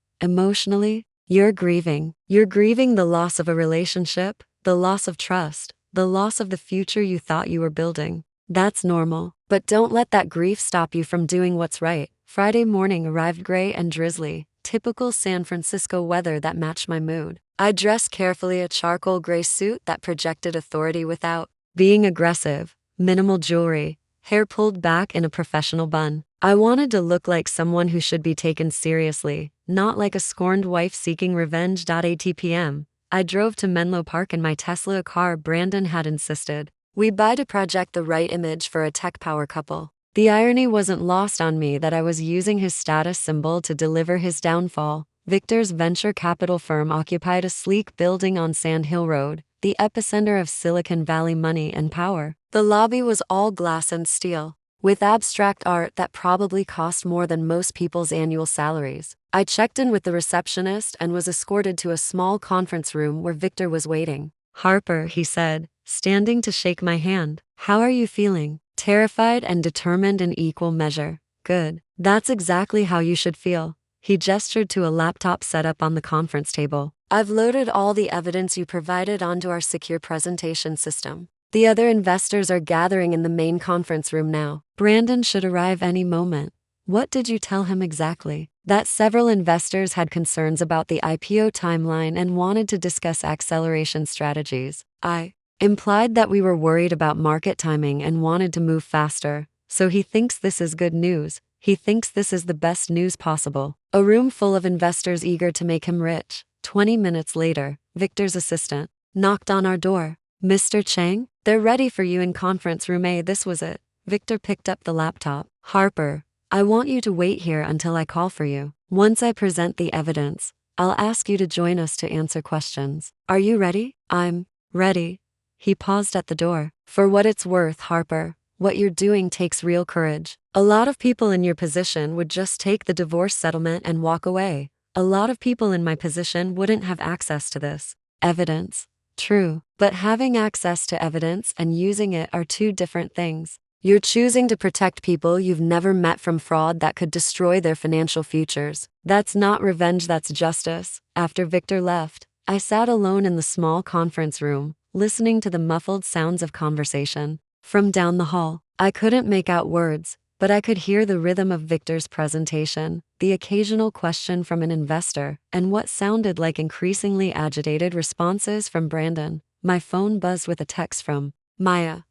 you're grieving. You're grieving the loss of a relationship, the loss of trust, the loss of the future you thought you were building. That's normal, but don't let that grief stop you from doing what's right." Friday morning arrived gray and drizzly, typical San Francisco weather that matched my mood. I dressed carefully, a charcoal gray suit that projected authority without being aggressive, minimal jewelry, hair pulled back in a professional bun. I wanted to look like someone who should be taken seriously, not like a scorned wife seeking revenge. 8 p.m. I drove to Menlo Park in my Tesla, a car Brandon had insisted we buy to project the right image for a tech power couple. The irony wasn't lost on me that I was using his status symbol to deliver his downfall. Victor's venture capital firm occupied a sleek building on Sand Hill Road, the epicenter of Silicon Valley money and power. The lobby was all glass and steel, with abstract art that probably cost more than most people's annual salaries. I checked in with the receptionist and was escorted to a small conference room where Victor was waiting. "Harper," he said, standing to shake my hand. "How are you feeling?" "Terrified and determined in equal measure." "Good. That's exactly how you should feel." He gestured to a laptop set up on the conference table. "I've loaded all the evidence you provided onto our secure presentation system. The other investors are gathering in the main conference room now. Brandon should arrive any moment." "What did you tell him exactly?" "That several investors had concerns about the IPO timeline and wanted to discuss acceleration strategies. I implied that we were worried about market timing and wanted to move faster. So he thinks this is good news. He thinks this is the best news possible." A room full of investors eager to make him rich. 20 minutes later, Victor's assistant knocked on our door. "Mr. Chang, they're ready for you in conference room A." This was it. Victor picked up the laptop. "Harper, I want you to wait here until I call for you. Once I present the evidence, I'll ask you to join us to answer questions. Are you ready?" "I'm ready." He paused at the door. "For what it's worth, Harper, what you're doing takes real courage. A lot of people in your position would just take the divorce settlement and walk away. A lot of people in my position wouldn't have access to this evidence." "True, but having access to evidence and using it are two different things. You're choosing to protect people you've never met from fraud that could destroy their financial futures. That's not revenge, that's justice." After Victor left, I sat alone in the small conference room, listening to the muffled sounds of conversation. From down the hall, I couldn't make out words, but I could hear the rhythm of Victor's presentation, the occasional question from an investor, and what sounded like increasingly agitated responses from Brandon. My phone buzzed with a text from Maya.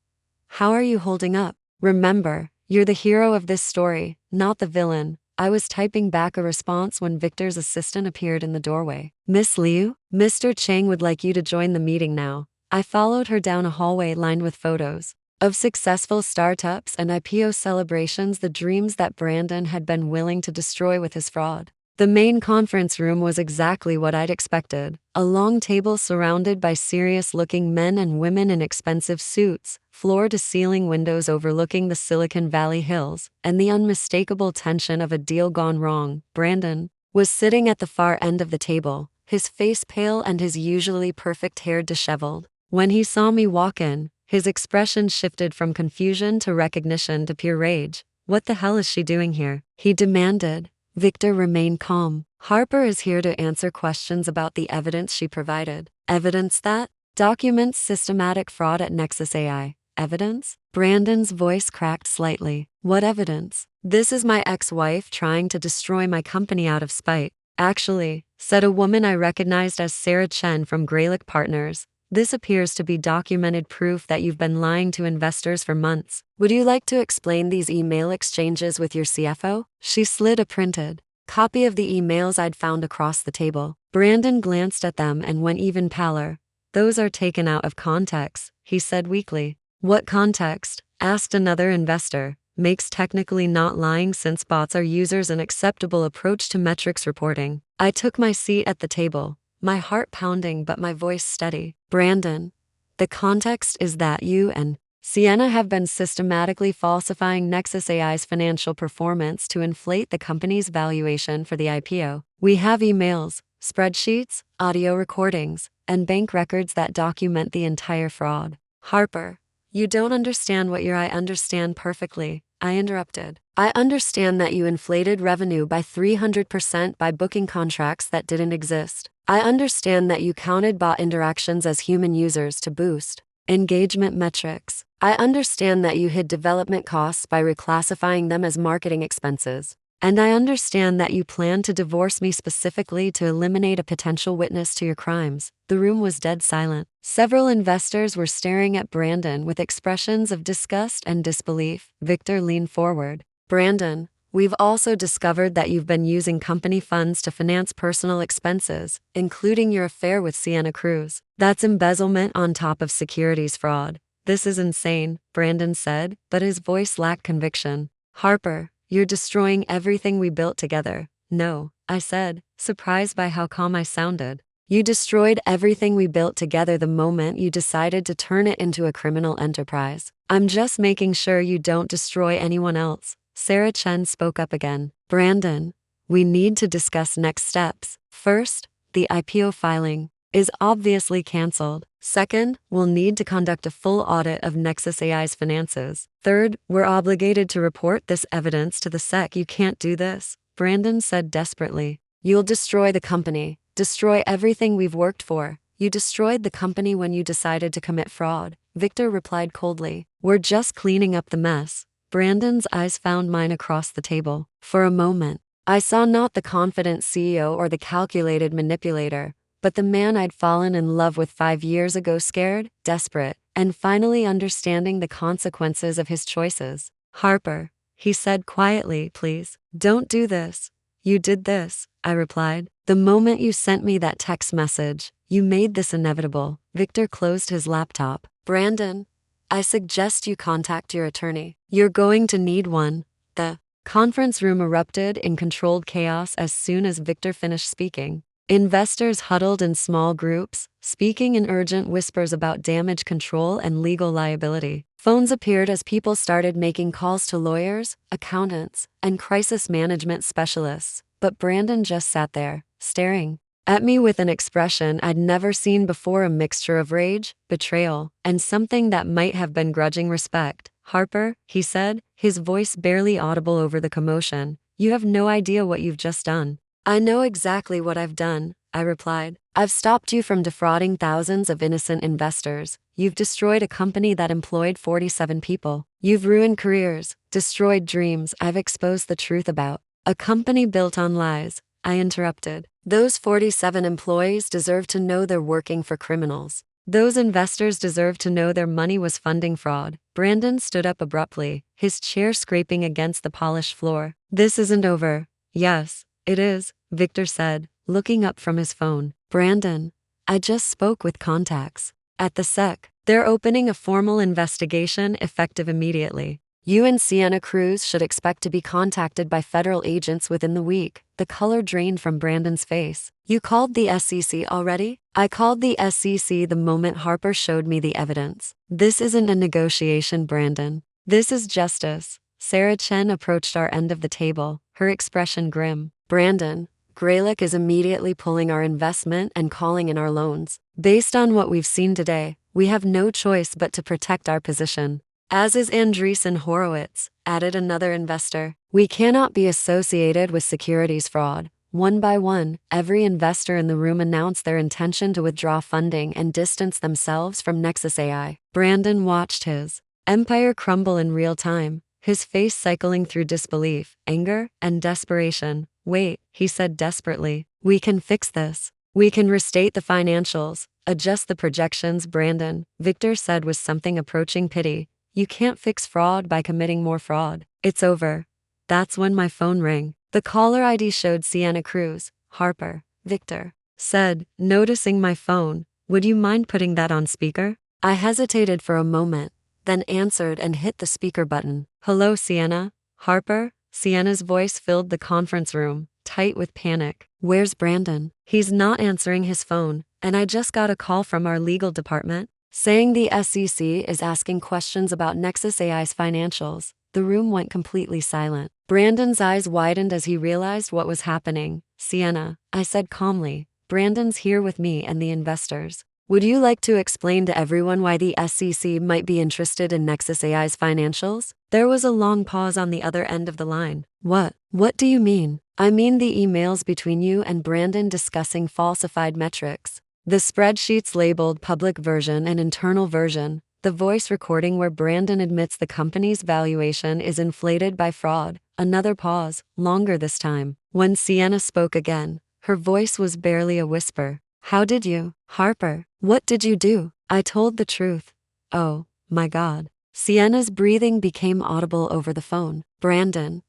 "How are you holding up? Remember, you're the hero of this story, not the villain." I was typing back a response when Victor's assistant appeared in the doorway. "Miss Liu, Mr. Chang would like you to join the meeting now." I followed her down a hallway lined with photos of successful startups and IPO celebrations, the dreams that Brandon had been willing to destroy with his fraud. The main conference room was exactly what I'd expected. A long table surrounded by serious-looking men and women in expensive suits, floor-to-ceiling windows overlooking the Silicon Valley hills, and the unmistakable tension of a deal gone wrong. Brandon was sitting at the far end of the table, his face pale and his usually perfect hair disheveled. When he saw me walk in, his expression shifted from confusion to recognition to pure rage. "What the hell is she doing here?" he demanded. Victor remained calm. "Harper is here to answer questions about the evidence she provided." "Evidence that documents systematic fraud at Nexus AI." "Evidence?" Brandon's voice cracked slightly. "What evidence?" "This is my ex-wife trying to destroy my company out of spite." "Actually," said a woman I recognized as Sarah Chen from Greylock Partners, "this appears to be documented proof that you've been lying to investors for months. Would you like to explain these email exchanges with your CFO?" She slid a printed copy of the emails I'd found across the table. Brandon glanced at them and went even paler. "Those are taken out of context," he said weakly. "What context?" asked another investor. Makes technically not lying since bots are users an acceptable approach to metrics reporting. I took my seat at the table, my heart pounding but my voice steady. Brandon, the context is that you and Sienna have been systematically falsifying Nexus AI's financial performance to inflate the company's valuation for the IPO. We have emails, spreadsheets, audio recordings, and bank records that document the entire fraud. Harper, you don't understand what I understand perfectly, I interrupted. I understand that you inflated revenue by 300% by booking contracts that didn't exist. I understand that you counted bot interactions as human users to boost engagement metrics. I understand that you hid development costs by reclassifying them as marketing expenses. And I understand that you plan to divorce me specifically to eliminate a potential witness to your crimes. The room was dead silent. Several investors were staring at Brandon with expressions of disgust and disbelief. Victor leaned forward. Brandon, we've also discovered that you've been using company funds to finance personal expenses, including your affair with Sienna Cruz. That's embezzlement on top of securities fraud. This is insane, Brandon said, but his voice lacked conviction. Harper, you're destroying everything we built together. No, I said, surprised by how calm I sounded. You destroyed everything we built together the moment you decided to turn it into a criminal enterprise. I'm just making sure you don't destroy anyone else. Sarah Chen spoke up again. Brandon, we need to discuss next steps. First, the IPO filing is obviously canceled. Second, we'll need to conduct a full audit of Nexus AI's finances. Third, we're obligated to report this evidence to the SEC. You can't do this, Brandon said desperately. You'll destroy the company, destroy everything we've worked for. You destroyed the company when you decided to commit fraud, Victor replied coldly. We're just cleaning up the mess. Brandon's eyes found mine across the table. For a moment, I saw not the confident CEO or the calculated manipulator, but the man I'd fallen in love with 5 years ago, scared, desperate, and finally understanding the consequences of his choices. Harper, he said quietly, please, don't do this. You did this, I replied. The moment you sent me that text message, you made this inevitable. Victor closed his laptop. Brandon, I suggest you contact your attorney. You're going to need one. The conference room erupted in controlled chaos as soon as Victor finished speaking. Investors huddled in small groups, speaking in urgent whispers about damage control and legal liability. Phones appeared as people started making calls to lawyers, accountants, and crisis management specialists, but Brandon just sat there, staring at me with an expression I'd never seen before, a mixture of rage, betrayal, and something that might have been grudging respect. Harper, he said, his voice barely audible over the commotion, you have no idea what you've just done. I know exactly what I've done, I replied. I've stopped you from defrauding thousands of innocent investors. You've destroyed a company that employed 47 people. You've ruined careers, destroyed dreams I've exposed the truth about. A company built on lies, I interrupted. Those 47 employees deserve to know they're working for criminals. Those investors deserve to know their money was funding fraud. Brandon stood up abruptly, his chair scraping against the polished floor. This isn't over. Yes, it is, Victor said, looking up from his phone. Brandon, I just spoke with contacts at the SEC. They're opening a formal investigation effective immediately. You and Sienna Cruz should expect to be contacted by federal agents within the week. The color drained from Brandon's face. You called the SEC already? I called the SEC the moment Harper showed me the evidence. This isn't a negotiation, Brandon. This is justice. Sarah Chen approached our end of the table, her expression grim. Brandon, Greylock is immediately pulling our investment and calling in our loans. Based on what we've seen today, we have no choice but to protect our position. As is Andreessen Horowitz, added another investor. We cannot be associated with securities fraud. One by one, every investor in the room announced their intention to withdraw funding and distance themselves from Nexus AI. Brandon watched his empire crumble in real time, his face cycling through disbelief, anger, and desperation. Wait, he said desperately. We can fix this. We can restate the financials, adjust the projections. Brandon, Victor said with something approaching pity. You can't fix fraud by committing more fraud. It's over. That's when my phone rang. The caller ID showed Sienna Cruz. Harper, Victor said, noticing my phone, would you mind putting that on speaker? I hesitated for a moment, then answered and hit the speaker button. "Hello, Sienna? Harper?" Sienna's voice filled the conference room, tight with panic. "Where's Brandon? He's not answering his phone, and I just got a call from our legal department saying the SEC is asking questions about Nexus AI's financials." The room went completely silent. Brandon's eyes widened as he realized what was happening. "Sienna," I said calmly, "Brandon's here with me and the investors. Would you like to explain to everyone why the SEC might be interested in Nexus AI's financials?" There was a long pause on the other end of the line. What do you mean?" "I mean the emails between you and Brandon discussing falsified metrics. The spreadsheets labeled public version and internal version. The voice recording where Brandon admits the company's valuation is inflated by fraud." Another pause, longer this time. When Sienna spoke again, her voice was barely a whisper. "How did you, Harper? What did you do?" "I told the truth." "Oh, my God." Sienna's breathing became audible over the phone. "Brandon,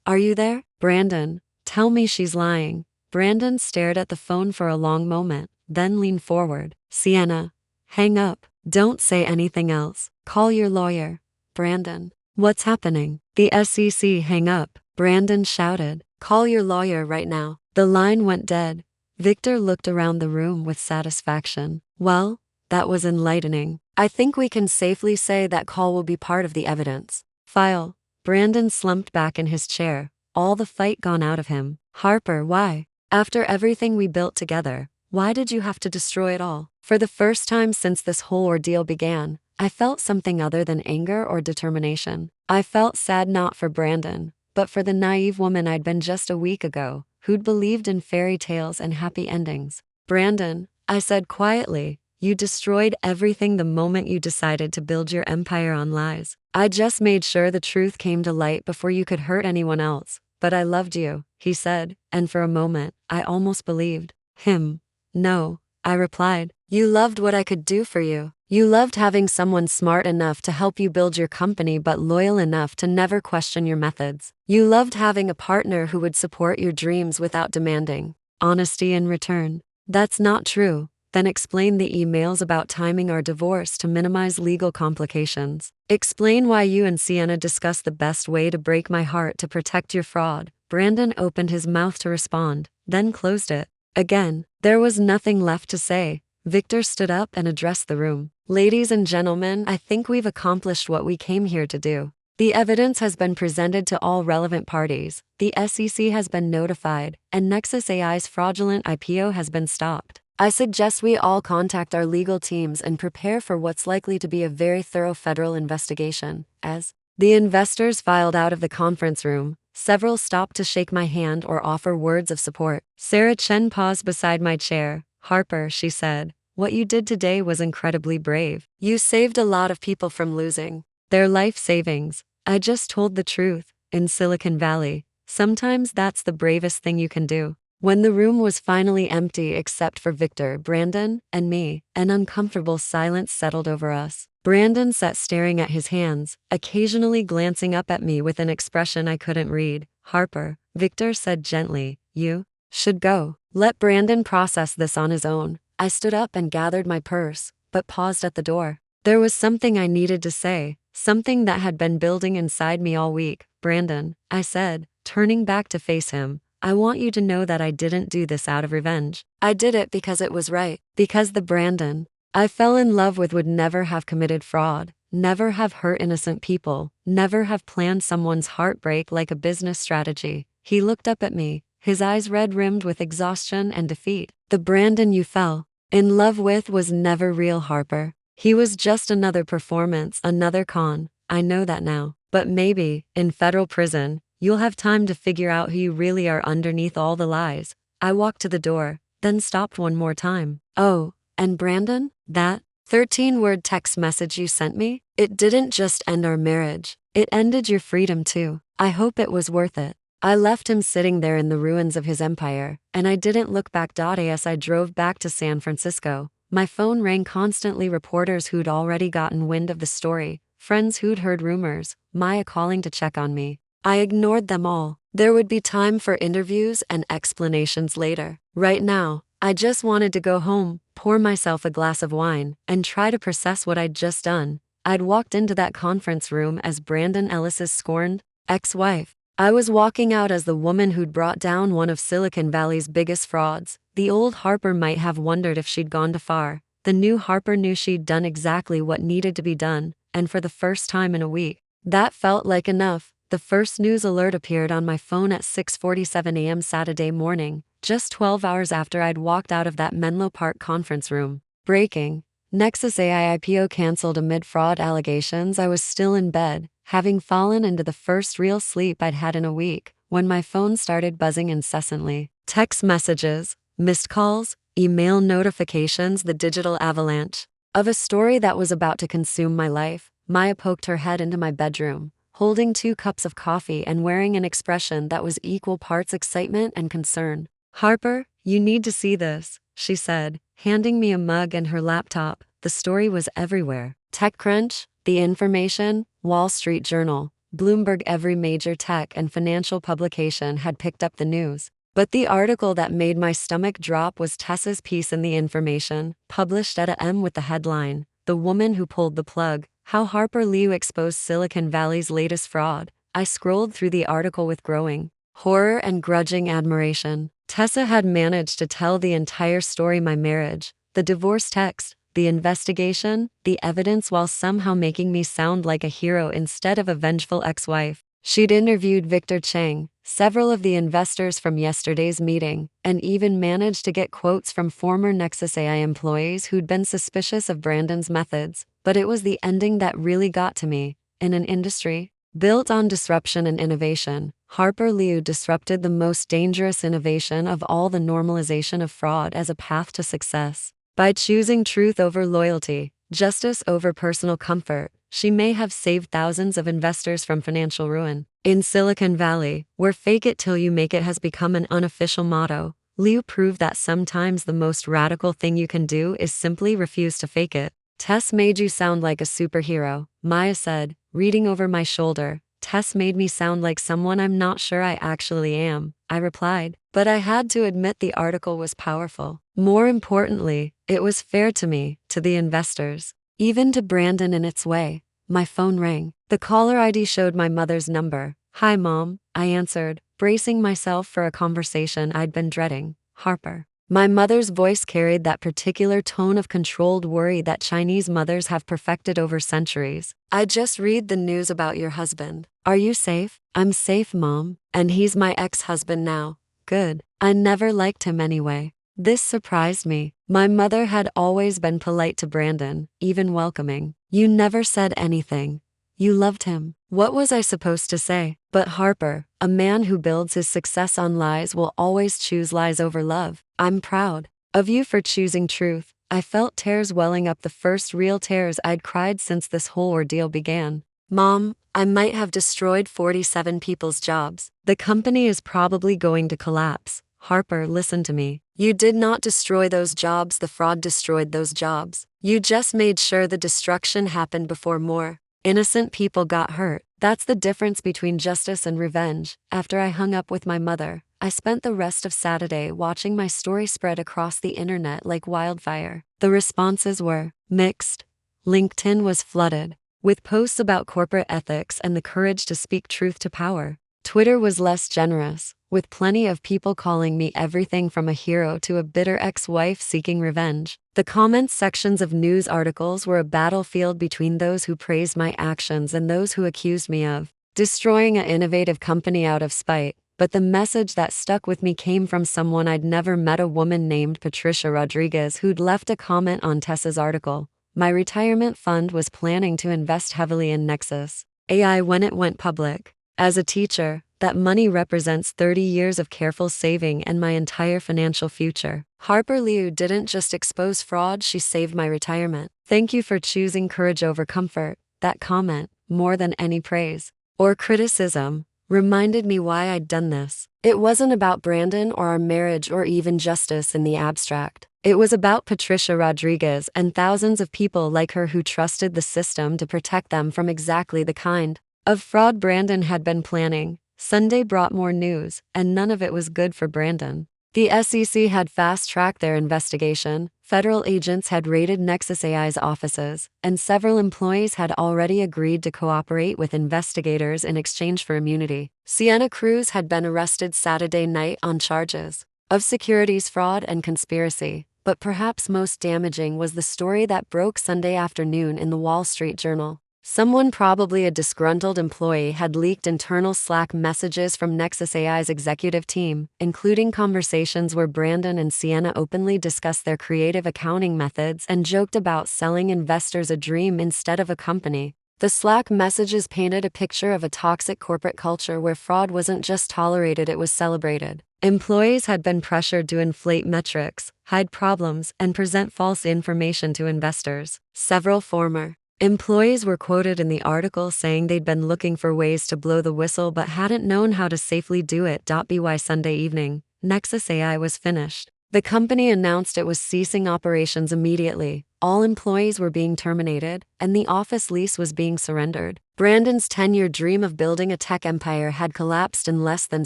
are you there? Brandon, tell me she's lying." Brandon stared at the phone for a long moment, then leaned forward. "Sienna, hang up. Don't say anything else. Call your lawyer." "Brandon, what's happening?" "The SEC hang up," Brandon shouted. "Call your lawyer right now." The line went dead. Victor looked around the room with satisfaction. "Well, that was enlightening. I think we can safely say that call will be part of the evidence file." Brandon slumped back in his chair, all the fight gone out of him. "Harper, why? After everything we built together, why did you have to destroy it all?" For the first time since this whole ordeal began, I felt something other than anger or determination. I felt sad not for Brandon, but for the naive woman I'd been just a week ago, who'd believed in fairy tales and happy endings. "Brandon," I said quietly, "you destroyed everything the moment you decided to build your empire on lies. I just made sure the truth came to light before you could hurt anyone else. But I loved you," he said, and for a moment, I almost believed him. "No," I replied. "You loved what I could do for you. You loved having someone smart enough to help you build your company but loyal enough to never question your methods. You loved having a partner who would support your dreams without demanding honesty in return." "That's not true." "Then explain the emails about timing our divorce to minimize legal complications. Explain why you and Sienna discussed the best way to break my heart to protect your fraud." Brandon opened his mouth to respond, then closed it. Again, there was nothing left to say. Victor stood up and addressed the room. "Ladies and gentlemen, I think we've accomplished what we came here to do. The evidence has been presented to all relevant parties, the SEC has been notified, and Nexus AI's fraudulent IPO has been stopped. I suggest we all contact our legal teams and prepare for what's likely to be a very thorough federal investigation." As the investors filed out of the conference room, several stopped to shake my hand or offer words of support. Sarah Chen paused beside my chair. "Harper," she said, "what you did today was incredibly brave. You saved a lot of people from losing their life savings." I just told the truth. In Silicon Valley, sometimes that's the bravest thing you can do. When the room was finally empty except for Victor, Brandon, and me, an uncomfortable silence settled over us. Brandon sat staring at his hands, occasionally glancing up at me with an expression I couldn't read. "Harper," Victor said gently, "you should go. Let Brandon process this on his own." I stood up and gathered my purse, but paused at the door. There was something I needed to say, something that had been building inside me all week. "Brandon," I said, turning back to face him, "I want you to know that I didn't do this out of revenge. I did it because it was right. Because the Brandon I fell in love with would never have committed fraud, never have hurt innocent people, never have planned someone's heartbreak like a business strategy." He looked up at me, his eyes red-rimmed with exhaustion and defeat. "The Brandon you fell in love with was never real, Harper. He was just another performance, another con. I know that now. But maybe, in federal prison, you'll have time to figure out who you really are underneath all the lies." I walked to the door, then stopped one more time. "Oh, and Brandon, that 13-word text message you sent me, it didn't just end our marriage, it ended your freedom too. I hope it was worth it." I left him sitting there in the ruins of his empire, and I didn't look back. As I drove back to San Francisco, my phone rang constantly. Reporters who'd already gotten wind of the story, friends who'd heard rumors, Maya calling to check on me. I ignored them all. There would be time for interviews and explanations later. Right now, I just wanted to go home, pour myself a glass of wine, and try to process what I'd just done. I'd walked into that conference room as Brandon Ellis's scorned ex-wife. I was walking out as the woman who'd brought down one of Silicon Valley's biggest frauds. The old Harper might have wondered if she'd gone too far. The new Harper knew she'd done exactly what needed to be done, and for the first time in a week. That felt like enough. The first news alert appeared on my phone at 6:47 a.m. Saturday morning, just 12 hours after I'd walked out of that Menlo Park conference room. Breaking. Nexus AI IPO canceled amid fraud allegations. I was still in bed, having fallen into the first real sleep I'd had in a week, when my phone started buzzing incessantly. Text messages, missed calls, email notifications, the digital avalanche of a story that was about to consume my life. Maya poked her head into my bedroom, holding 2 cups of coffee and wearing an expression that was equal parts excitement and concern. "Harper, you need to see this," she said, handing me a mug and her laptop. The story was everywhere. TechCrunch, The Information, Wall Street Journal, Bloomberg. Every major tech and financial publication had picked up the news. But the article that made my stomach drop was Tessa's piece in The Information, published at a.m. with the headline, "The Woman Who Pulled the Plug: How Harper Liu Exposed Silicon Valley's Latest Fraud." I scrolled through the article with growing horror and grudging admiration. Tessa had managed to tell the entire story: my marriage, the divorce text, the investigation, the evidence, while somehow making me sound like a hero instead of a vengeful ex-wife. She'd interviewed Victor Chang, several of the investors from yesterday's meeting, and even managed to get quotes from former Nexus AI employees who'd been suspicious of Brandon's methods. But it was the ending that really got to me. In an industry built on disruption and innovation, Harper Liu disrupted the most dangerous innovation of all: the normalization of fraud as a path to success. By choosing truth over loyalty, justice over personal comfort, she may have saved thousands of investors from financial ruin. In Silicon Valley, where "fake it till you make it" has become an unofficial motto, Liu proved that sometimes the most radical thing you can do is simply refuse to fake it. "Tess made you sound like a superhero," Maya said, reading over my shoulder. "Tess made me sound like someone I'm not sure I actually am," I replied. But I had to admit the article was powerful. More importantly, it was fair to me, to the investors, even to Brandon in its way. My phone rang. The caller ID showed my mother's number. "Hi, Mom," I answered, bracing myself for a conversation I'd been dreading. "Harper." My mother's voice carried that particular tone of controlled worry that Chinese mothers have perfected over centuries. "I just read the news about your husband. Are you safe?" "I'm safe, Mom. And he's my ex-husband now." "Good. I never liked him anyway." This surprised me. My mother had always been polite to Brandon, even welcoming. "You never said anything. You loved him." What was I supposed to say? But Harper, a man who builds his success on lies, will always choose lies over love. "I'm proud of you for choosing truth." I felt tears welling up, the first real tears I'd cried since this whole ordeal began. "Mom, I might have destroyed 47 people's jobs. The company is probably going to collapse." "Harper, listen to me. You did not destroy those jobs. The fraud destroyed those jobs. You just made sure the destruction happened before more innocent people got hurt. That's the difference between justice and revenge." After I hung up with my mother, I spent the rest of Saturday watching my story spread across the internet like wildfire. The responses were mixed. LinkedIn was flooded with posts about corporate ethics and the courage to speak truth to power. Twitter was less generous, with plenty of people calling me everything from a hero to a bitter ex-wife seeking revenge. The comments sections of news articles were a battlefield between those who praised my actions and those who accused me of destroying an innovative company out of spite. But the message that stuck with me came from someone I'd never met: a woman named Patricia Rodriguez who'd left a comment on Tessa's article. "My retirement fund was planning to invest heavily in Nexus AI when it went public. As a teacher, that money represents 30 years of careful saving and my entire financial future. Harper Liu didn't just expose fraud, she saved my retirement. Thank you for choosing courage over comfort." That comment, more than any praise or criticism, reminded me why I'd done this. It wasn't about Brandon or our marriage or even justice in the abstract. It was about Patricia Rodriguez and thousands of people like her who trusted the system to protect them from exactly the kind of fraud Brandon had been planning. Sunday brought more news, and none of it was good for Brandon. The SEC had fast-tracked their investigation, Federal agents had raided Nexus AI's offices, and several employees had already agreed to cooperate with investigators in exchange for immunity. Sienna Cruz had been arrested Saturday night on charges of securities fraud and conspiracy, but perhaps most damaging was the story that broke Sunday afternoon in the Wall Street Journal. Someone, probably a disgruntled employee, had leaked internal Slack messages from Nexus AI's executive team, including conversations where Brandon and Sienna openly discussed their creative accounting methods and joked about selling investors a dream instead of a company. The Slack messages painted a picture of a toxic corporate culture where fraud wasn't just tolerated, it was celebrated. Employees had been pressured to inflate metrics, hide problems, and present false information to investors. Several former employees were quoted in the article saying they'd been looking for ways to blow the whistle but hadn't known how to safely do it. By Sunday evening, Nexus AI was finished. The company announced it was ceasing operations immediately, all employees were being terminated, and the office lease was being surrendered. Brandon's 10-year dream of building a tech empire had collapsed in less than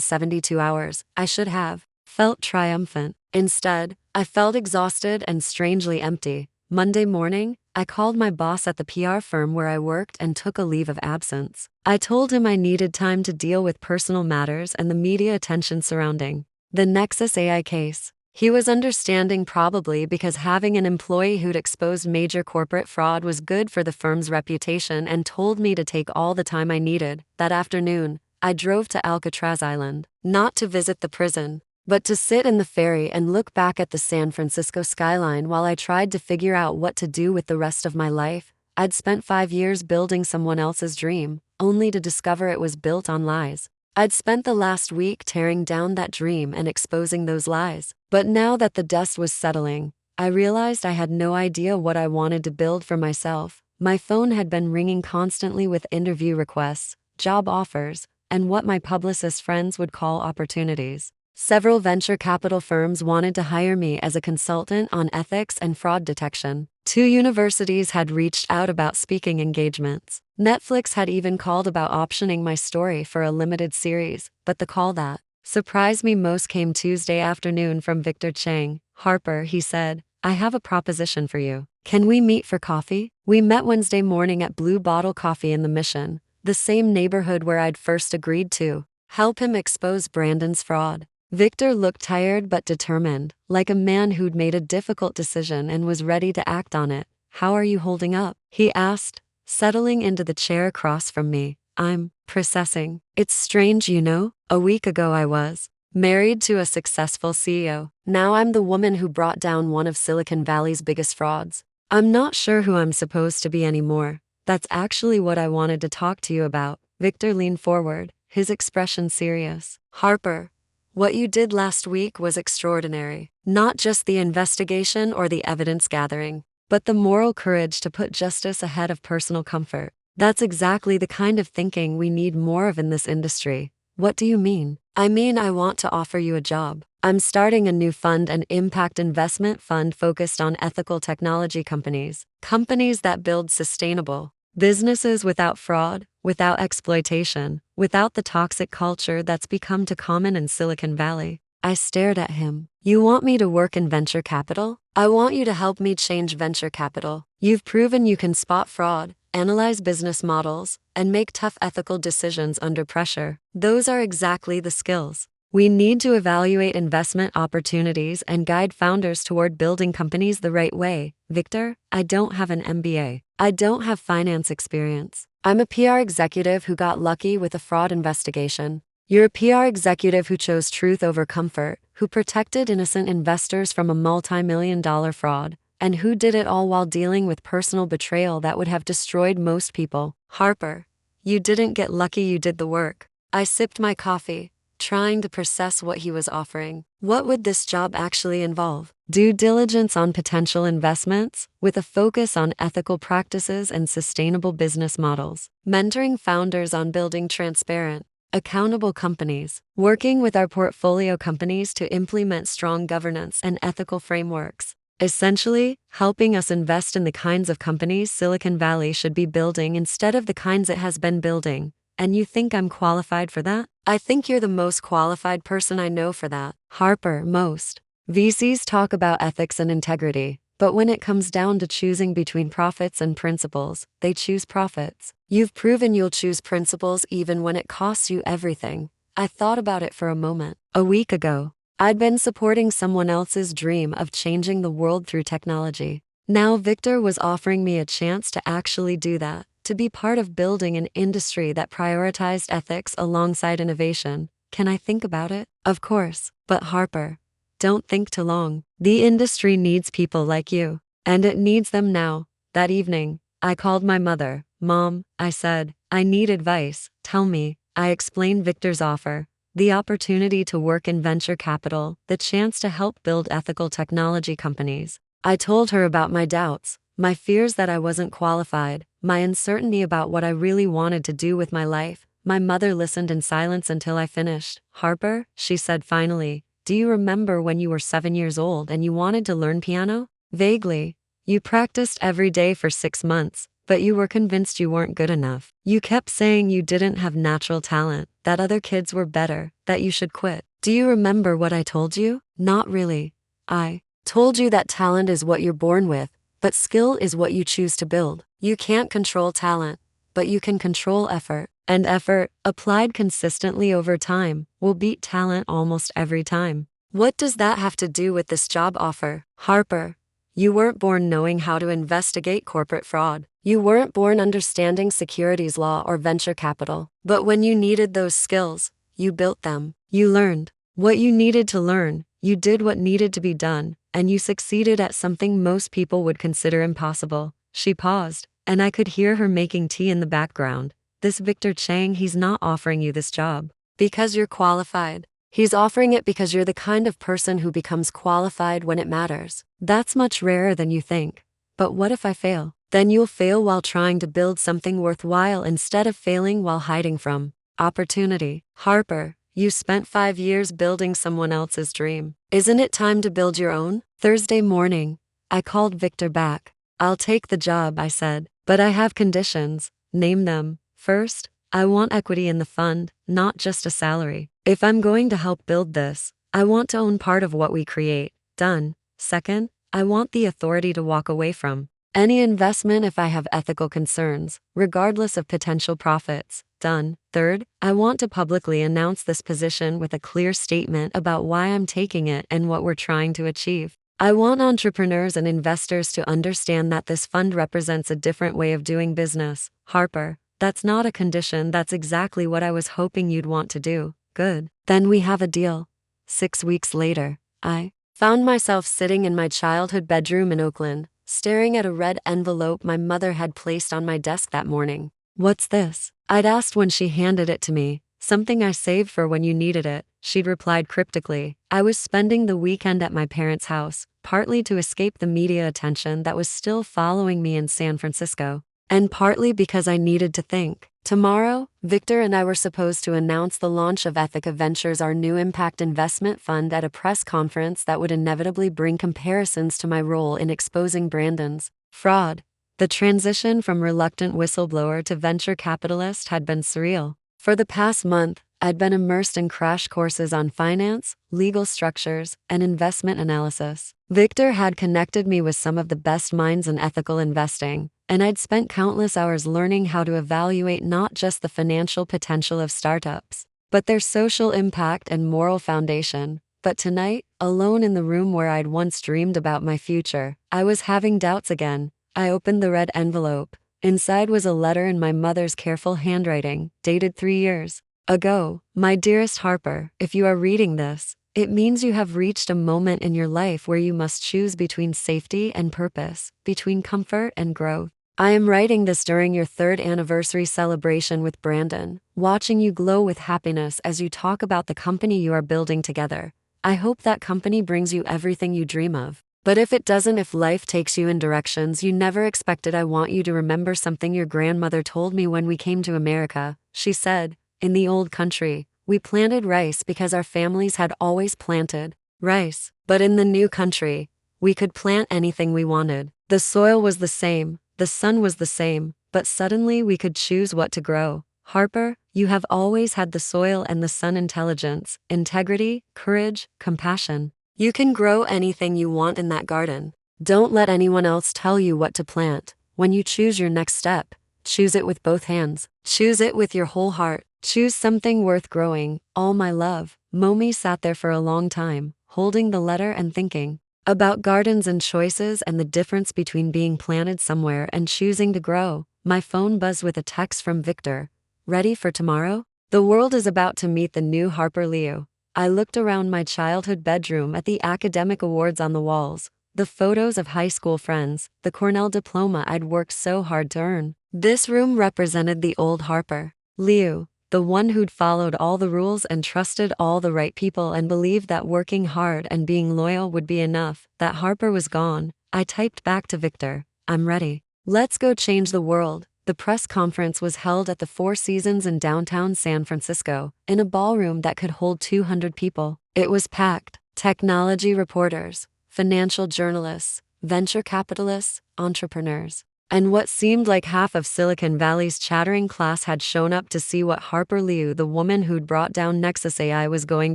72 hours. I should have felt triumphant. Instead, I felt exhausted and strangely empty. Monday morning, I called my boss at the PR firm where I worked and took a leave of absence. I told him I needed time to deal with personal matters and the media attention surrounding the Nexus AI case. He was understanding, probably because having an employee who'd exposed major corporate fraud was good for the firm's reputation, and told me to take all the time I needed. That afternoon, I drove to Alcatraz Island, not to visit the prison, but to sit in the ferry and look back at the San Francisco skyline while I tried to figure out what to do with the rest of my life. I'd spent 5 years building someone else's dream, only to discover it was built on lies. I'd spent the last week tearing down that dream and exposing those lies. But now that the dust was settling, I realized I had no idea what I wanted to build for myself. My phone had been ringing constantly with interview requests, job offers, and what my publicist friends would call opportunities. Several venture capital firms wanted to hire me as a consultant on ethics and fraud detection. 2 universities had reached out about speaking engagements. Netflix had even called about optioning my story for a limited series, but the call that surprised me most came Tuesday afternoon from Victor Chang. "Harper," he said, "I have a proposition for you. Can we meet for coffee?" We met Wednesday morning at Blue Bottle Coffee in the Mission, the same neighborhood where I'd first agreed to help him expose Brandon's fraud. Victor looked tired but determined, like a man who'd made a difficult decision and was ready to act on it. "How are you holding up?" he asked, settling into the chair across from me. "I'm processing. It's strange, you know. A week ago I was married to a successful CEO. Now I'm the woman who brought down one of Silicon Valley's biggest frauds. I'm not sure who I'm supposed to be anymore." "That's actually what I wanted to talk to you about." Victor leaned forward, his expression serious. "Harper, what you did last week was extraordinary. Not just the investigation or the evidence gathering, but the moral courage to put justice ahead of personal comfort. That's exactly the kind of thinking we need more of in this industry." "What do you mean?" "I mean, I want to offer you a job. I'm starting a new fund, an impact investment fund focused on ethical technology companies. Companies that build sustainable businesses without fraud, without exploitation, without the toxic culture that's become too common in Silicon Valley." I stared at him. "You want me to work in venture capital?" "I want you to help me change venture capital. You've proven you can spot fraud, analyze business models, and make tough ethical decisions under pressure. Those are exactly the skills we need to evaluate investment opportunities and guide founders toward building companies the right way." "Victor, I don't have an MBA. I don't have finance experience. I'm a PR executive who got lucky with a fraud investigation. You're a PR executive who chose truth over comfort, who protected innocent investors from a multi-million-dollar fraud, and who did it all while dealing with personal betrayal that would have destroyed most people. Harper, you didn't get lucky, you did the work." I sipped my coffee, trying to process what he was offering. What would this job actually involve? Due diligence on potential investments, with a focus on ethical practices and sustainable business models. Mentoring founders on building transparent, accountable companies. Working with our portfolio companies to implement strong governance and ethical frameworks. Essentially, helping us invest in the kinds of companies Silicon Valley should be building instead of the kinds it has been building. And you think I'm qualified for that? I think you're the most qualified person I know for that. Harper, most VCs talk about ethics and integrity, But when it comes down to choosing between profits and principles, they choose profits. You've proven you'll choose principles even when it costs you everything. I thought about it for a moment. A week ago, I'd been supporting someone else's dream of changing the world through technology. Now Victor was offering me a chance to actually do that, to be part of building an industry that prioritized ethics alongside innovation. Can I think about it? Of course, but Harper, don't think too long. The industry needs people like you, and it needs them now. That evening, I called my mother. Mom, I said, I need advice. Tell me. I explained Victor's offer, the opportunity to work in venture capital, the chance to help build ethical technology companies. I told her about my doubts, my fears that I wasn't qualified, my uncertainty about what I really wanted to do with my life. My mother listened in silence until I finished. Harper, she said finally, do you remember when you were 7 years old and you wanted to learn piano? Vaguely. You practiced every day for 6 months, but you were convinced you weren't good enough. You kept saying you didn't have natural talent, that other kids were better, that you should quit. Do you remember what I told you? Not really. I told you that talent is what you're born with, but skill is what you choose to build. You can't control talent, but you can control effort. And effort, applied consistently over time, will beat talent almost every time. What does that have to do with this job offer? Harper, you weren't born knowing how to investigate corporate fraud. You weren't born understanding securities law or venture capital. But when you needed those skills, you built them. You learned what you needed to learn, you did what needed to be done, and you succeeded at something most people would consider impossible. She paused, and I could hear her making tea in the background. This Victor Chang, he's not offering you this job because you're qualified. He's offering it because you're the kind of person who becomes qualified when it matters. That's much rarer than you think. But what if I fail? Then you'll fail while trying to build something worthwhile instead of failing while hiding from opportunity. Harper, you spent 5 years building someone else's dream. Isn't it time to build your own? Thursday morning, I called Victor back. I'll take the job, I said, but I have conditions. Name them. First, I want equity in the fund, not just a salary. If I'm going to help build this, I want to own part of what we create. Done. Second, I want the authority to walk away from any investment if I have ethical concerns, regardless of potential profits. Done. Third, I want to publicly announce this position with a clear statement about why I'm taking it and what we're trying to achieve. I want entrepreneurs and investors to understand that this fund represents a different way of doing business. Harper, that's not a condition, that's exactly what I was hoping you'd want to do. Good. Then we have a deal. 6 weeks later, I found myself sitting in my childhood bedroom in Oakland, staring at a red envelope my mother had placed on my desk that morning. What's this? I'd asked when she handed it to me. Something I saved for when you needed it, she'd replied cryptically. I was spending the weekend at my parents' house, partly to escape the media attention that was still following me in San Francisco, and partly because I needed to think. Tomorrow, Victor and I were supposed to announce the launch of Ethica Ventures, our new impact investment fund, at a press conference that would inevitably bring comparisons to my role in exposing Brandon's fraud. The transition from reluctant whistleblower to venture capitalist had been surreal. For the past month, I'd been immersed in crash courses on finance, legal structures, and investment analysis. Victor had connected me with some of the best minds in ethical investing, and I'd spent countless hours learning how to evaluate not just the financial potential of startups, but their social impact and moral foundation. But tonight, alone in the room where I'd once dreamed about my future, I was having doubts again. I opened the red envelope. Inside was a letter in my mother's careful handwriting, dated 3 years ago. My dearest Harper, if you are reading this, it means you have reached a moment in your life where you must choose between safety and purpose, between comfort and growth. I am writing this during your 3rd anniversary celebration with Brandon, watching you glow with happiness as you talk about the company you are building together. I hope that company brings you everything you dream of. But if it doesn't, if life takes you in directions you never expected, I want you to remember something your grandmother told me when we came to America. She said, in the old country, we planted rice because our families had always planted rice. But in the new country, we could plant anything we wanted. The soil was the same, the sun was the same, but suddenly we could choose what to grow. Harper, you have always had the soil and the sun, intelligence, integrity, courage, compassion. You can grow anything you want in that garden. Don't let anyone else tell you what to plant. When you choose your next step, choose it with both hands. Choose it with your whole heart. Choose something worth growing. All my love. Momi sat there for a long time, holding the letter and thinking about gardens and choices and the difference between being planted somewhere and choosing to grow. My phone buzzed with a text from Victor. Ready for tomorrow? The world is about to meet the new Harper Liu. I looked around my childhood bedroom at the academic awards on the walls, the photos of high school friends, the Cornell diploma I'd worked so hard to earn. This room represented the old Harper Liu, the one who'd followed all the rules and trusted all the right people and believed that working hard and being loyal would be enough. That Harper was gone. I typed back to Victor, I'm ready. Let's go change the world. The press conference was held at the Four Seasons in downtown San Francisco, in a ballroom that could hold 200 people. It was packed. Technology reporters, financial journalists, venture capitalists, entrepreneurs. And what seemed like half of Silicon Valley's chattering class had shown up to see what Harper Liu, the woman who'd brought down Nexus AI, was going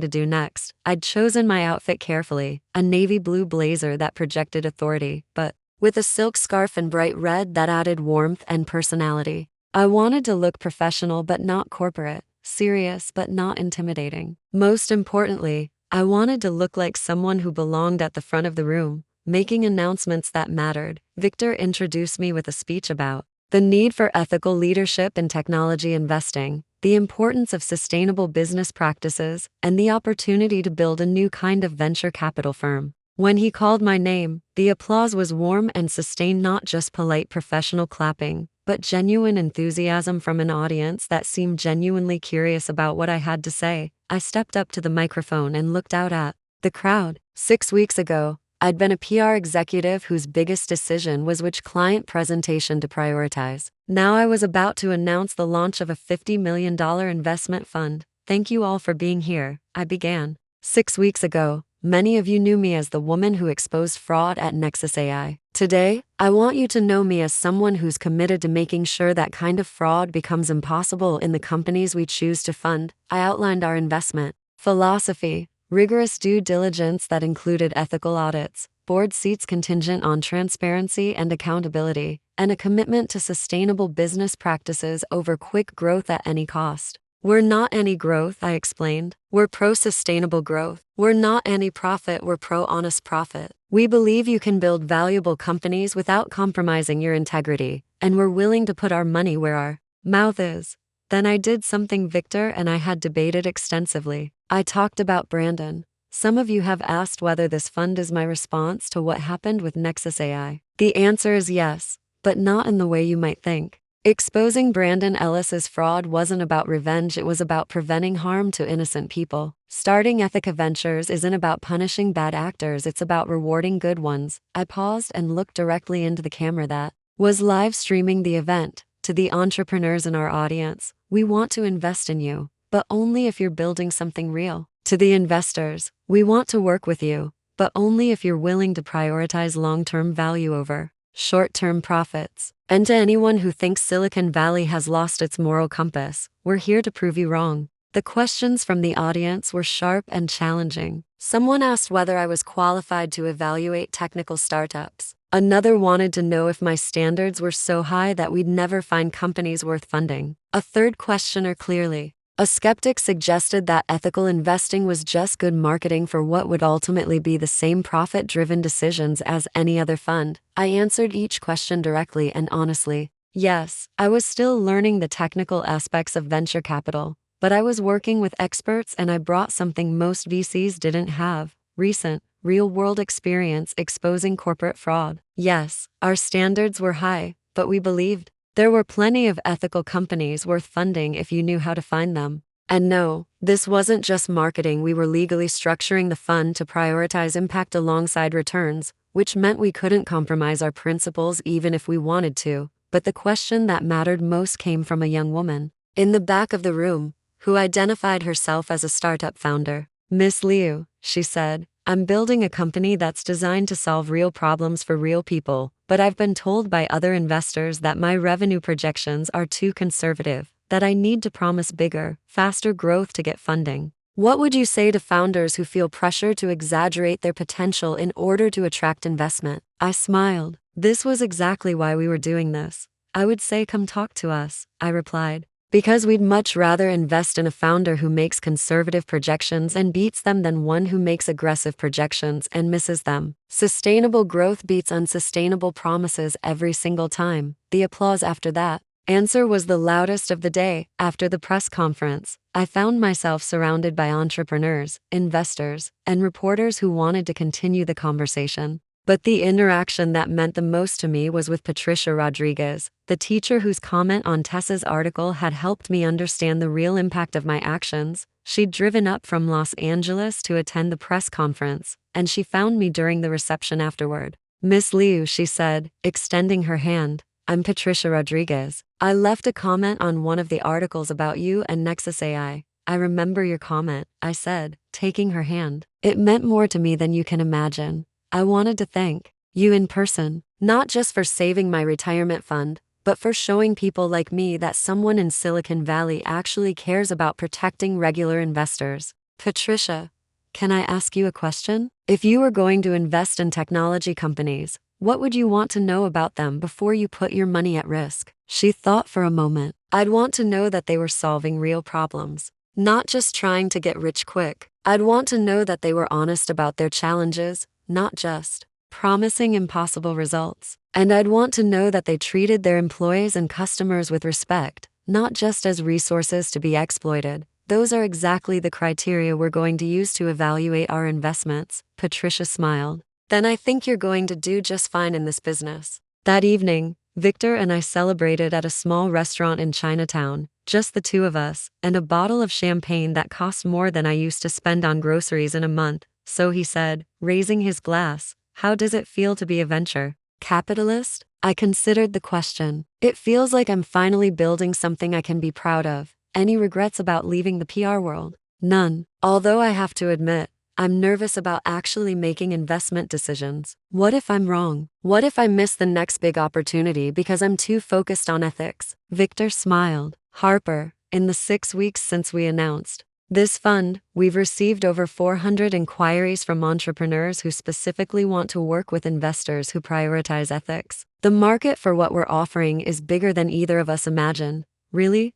to do next. I'd chosen my outfit carefully, a navy blue blazer that projected authority, but with a silk scarf and bright red that added warmth and personality. I wanted to look professional but not corporate, serious but not intimidating. Most importantly, I wanted to look like someone who belonged at the front of the room, making announcements that mattered. Victor introduced me with a speech about the need for ethical leadership in technology investing, the importance of sustainable business practices, and the opportunity to build a new kind of venture capital firm. When he called my name, the applause was warm and sustained, not just polite professional clapping, but genuine enthusiasm from an audience that seemed genuinely curious about what I had to say. I stepped up to the microphone and looked out at the crowd. 6 weeks ago, I'd been a PR executive whose biggest decision was which client presentation to prioritize. Now I was about to announce the launch of a $50 million investment fund. Thank you all for being here, I began. 6 weeks ago, many of you knew me as the woman who exposed fraud at Nexus AI. Today, I want you to know me as someone who's committed to making sure that kind of fraud becomes impossible in the companies we choose to fund. I outlined our investment philosophy, rigorous due diligence that included ethical audits, board seats contingent on transparency and accountability, and a commitment to sustainable business practices over quick growth at any cost. We're not anti-growth, I explained. We're pro-sustainable growth. We're not anti-profit, we're pro-honest profit. We believe you can build valuable companies without compromising your integrity, and we're willing to put our money where our mouth is. Then I did something Victor and I had debated extensively. I talked about Brandon. Some of you have asked whether this fund is my response to what happened with Nexus AI. The answer is yes, but not in the way you might think. Exposing Brandon Ellis's fraud wasn't about revenge, it was about preventing harm to innocent people. Starting Ethica Ventures isn't about punishing bad actors, it's about rewarding good ones. I paused and looked directly into the camera that was live streaming the event. To the entrepreneurs in our audience, we want to invest in you, but only if you're building something real. To the investors, we want to work with you, but only if you're willing to prioritize long-term value over short-term profits. And to anyone who thinks Silicon Valley has lost its moral compass, we're here to prove you wrong. The questions from the audience were sharp and challenging. Someone asked whether I was qualified to evaluate technical startups. Another wanted to know if my standards were so high that we'd never find companies worth funding. A third questioner, clearly a skeptic, suggested that ethical investing was just good marketing for what would ultimately be the same profit-driven decisions as any other fund. I answered each question directly and honestly. Yes, I was still learning the technical aspects of venture capital, but I was working with experts and I brought something most VCs didn't have: recent, real-world experience exposing corporate fraud. Yes, our standards were high, but we believed there were plenty of ethical companies worth funding if you knew how to find them. And no, this wasn't just marketing. We were legally structuring the fund to prioritize impact alongside returns, which meant we couldn't compromise our principles even if we wanted to. But the question that mattered most came from a young woman in the back of the room, who identified herself as a startup founder. Miss Liu, she said, I'm building a company that's designed to solve real problems for real people, but I've been told by other investors that my revenue projections are too conservative, that I need to promise bigger, faster growth to get funding. What would you say to founders who feel pressure to exaggerate their potential in order to attract investment? I smiled. This was exactly why we were doing this. I would say, come talk to us, I replied. Because we'd much rather invest in a founder who makes conservative projections and beats them than one who makes aggressive projections and misses them. Sustainable growth beats unsustainable promises every single time. The applause after that answer was the loudest of the day. After the press conference, I found myself surrounded by entrepreneurs, investors, and reporters who wanted to continue the conversation. But the interaction that meant the most to me was with Patricia Rodriguez, the teacher whose comment on Tessa's article had helped me understand the real impact of my actions. She'd driven up from Los Angeles to attend the press conference, and she found me during the reception afterward. Miss Liu, she said, extending her hand. I'm Patricia Rodriguez. I left a comment on one of the articles about you and Nexus AI. I remember your comment, I said, taking her hand. It meant more to me than you can imagine. I wanted to thank you in person, not just for saving my retirement fund, but for showing people like me that someone in Silicon Valley actually cares about protecting regular investors. Patricia, can I ask you a question? If you were going to invest in technology companies, what would you want to know about them before you put your money at risk? She thought for a moment. I'd want to know that they were solving real problems, not just trying to get rich quick. I'd want to know that they were honest about their challenges, not just promising impossible results. And I'd want to know that they treated their employees and customers with respect, not just as resources to be exploited. Those are exactly the criteria we're going to use to evaluate our investments. Patricia smiled. Then I think you're going to do just fine in this business. That evening, Victor and I celebrated at a small restaurant in Chinatown, just the two of us, and a bottle of champagne that cost more than I used to spend on groceries in a month. So he said, raising his glass, how does it feel to be a venture capitalist? I considered the question. It feels like I'm finally building something I can be proud of. Any regrets about leaving the PR world? None. Although I have to admit, I'm nervous about actually making investment decisions. What if I'm wrong? What if I miss the next big opportunity because I'm too focused on ethics? Victor smiled. Harper, in the 6 weeks since we announced this fund, we've received over 400 inquiries from entrepreneurs who specifically want to work with investors who prioritize ethics. The market for what we're offering is bigger than either of us imagined. Really?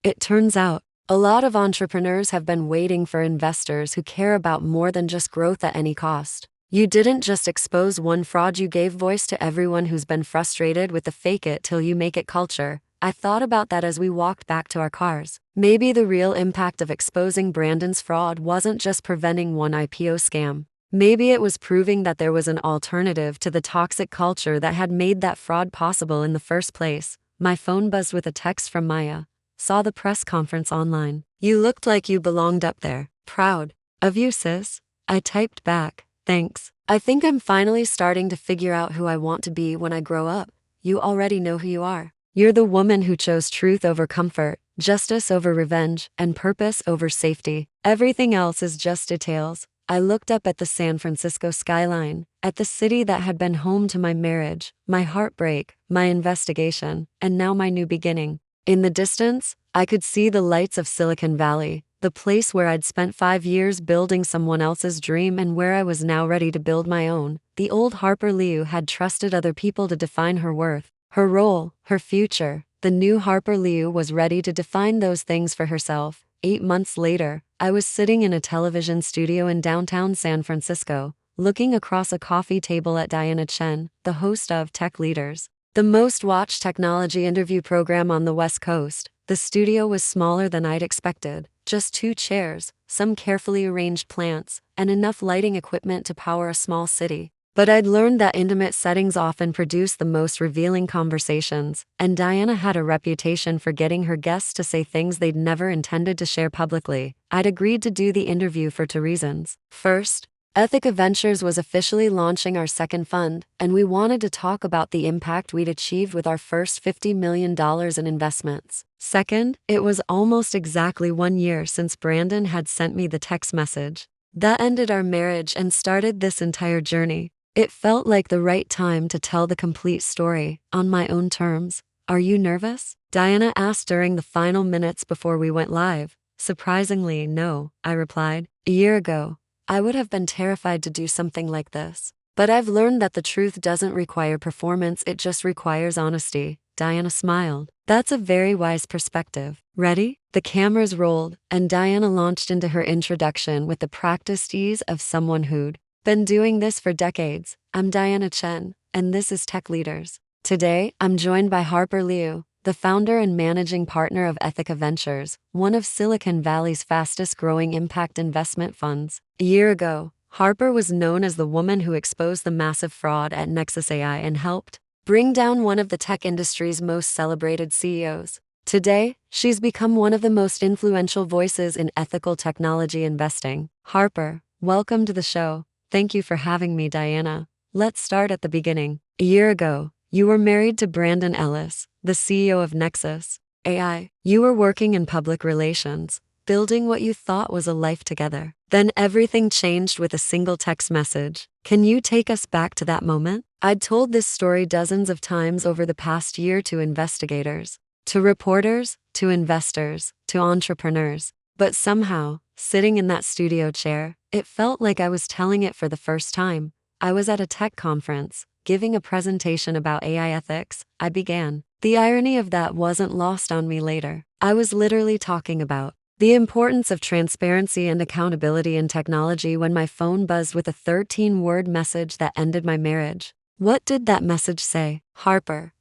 It turns out, a lot of entrepreneurs have been waiting for investors who care about more than just growth at any cost. You didn't just expose one fraud, you gave voice to everyone who's been frustrated with the fake it till you make it culture. I thought about that as we walked back to our cars. Maybe the real impact of exposing Brandon's fraud wasn't just preventing one IPO scam. Maybe it was proving that there was an alternative to the toxic culture that had made that fraud possible in the first place. My phone buzzed with a text from Maya. Saw the press conference online. You looked like you belonged up there. Proud of you, sis. I typed back, thanks. I think I'm finally starting to figure out who I want to be when I grow up. You already know who you are. You're the woman who chose truth over comfort, justice over revenge, and purpose over safety. Everything else is just details. I looked up at the San Francisco skyline, at the city that had been home to my marriage, my heartbreak, my investigation, and now my new beginning. In the distance, I could see the lights of Silicon Valley, the place where I'd spent 5 years building someone else's dream and where I was now ready to build my own. The old Harper Liu had trusted other people to define her worth, her role, her future. The new Harper Liu was ready to define those things for herself. 8 months later, I was sitting in a television studio in downtown San Francisco, looking across a coffee table at Diana Chen, the host of Tech Leaders, the most watched technology interview program on the West Coast. The studio was smaller than I'd expected, just 2 chairs, some carefully arranged plants, and enough lighting equipment to power a small city. But I'd learned that intimate settings often produce the most revealing conversations, and Diana had a reputation for getting her guests to say things they'd never intended to share publicly. I'd agreed to do the interview for 2 reasons. First, Ethica Ventures was officially launching our second fund, and we wanted to talk about the impact we'd achieved with our first $50 million in investments. Second, it was almost exactly 1 year since Brandon had sent me the text message that ended our marriage and started this entire journey. It felt like the right time to tell the complete story, on my own terms. Are you nervous? Diana asked during the final minutes before we went live. Surprisingly, no, I replied. A year ago, I would have been terrified to do something like this. But I've learned that the truth doesn't require performance, it just requires honesty. Diana smiled. That's a very wise perspective. Ready? The cameras rolled, and Diana launched into her introduction with the practiced ease of someone who'd been doing this for decades. I'm Diana Chen, and this is Tech Leaders. Today, I'm joined by Harper Liu, the founder and managing partner of Ethica Ventures, one of Silicon Valley's fastest-growing impact investment funds. A year ago, Harper was known as the woman who exposed the massive fraud at Nexus AI and helped bring down one of the tech industry's most celebrated CEOs. Today, she's become one of the most influential voices in ethical technology investing. Harper, welcome to the show. Thank you for having me, Diana. Let's start at the beginning. A year ago, you were married to Brandon Ellis, the CEO of Nexus AI. You were working in public relations, building what you thought was a life together. Then everything changed with a single text message. Can you take us back to that moment? I'd told this story dozens of times over the past year to investigators, to reporters, to investors, to entrepreneurs. But somehow, sitting in that studio chair, it felt like I was telling it for the first time. I was at a tech conference, giving a presentation about AI ethics. I began. The irony of that wasn't lost on me later. I was literally talking about the importance of transparency and accountability in technology when my phone buzzed with a 13-word message that ended my marriage. What did that message say? Harper,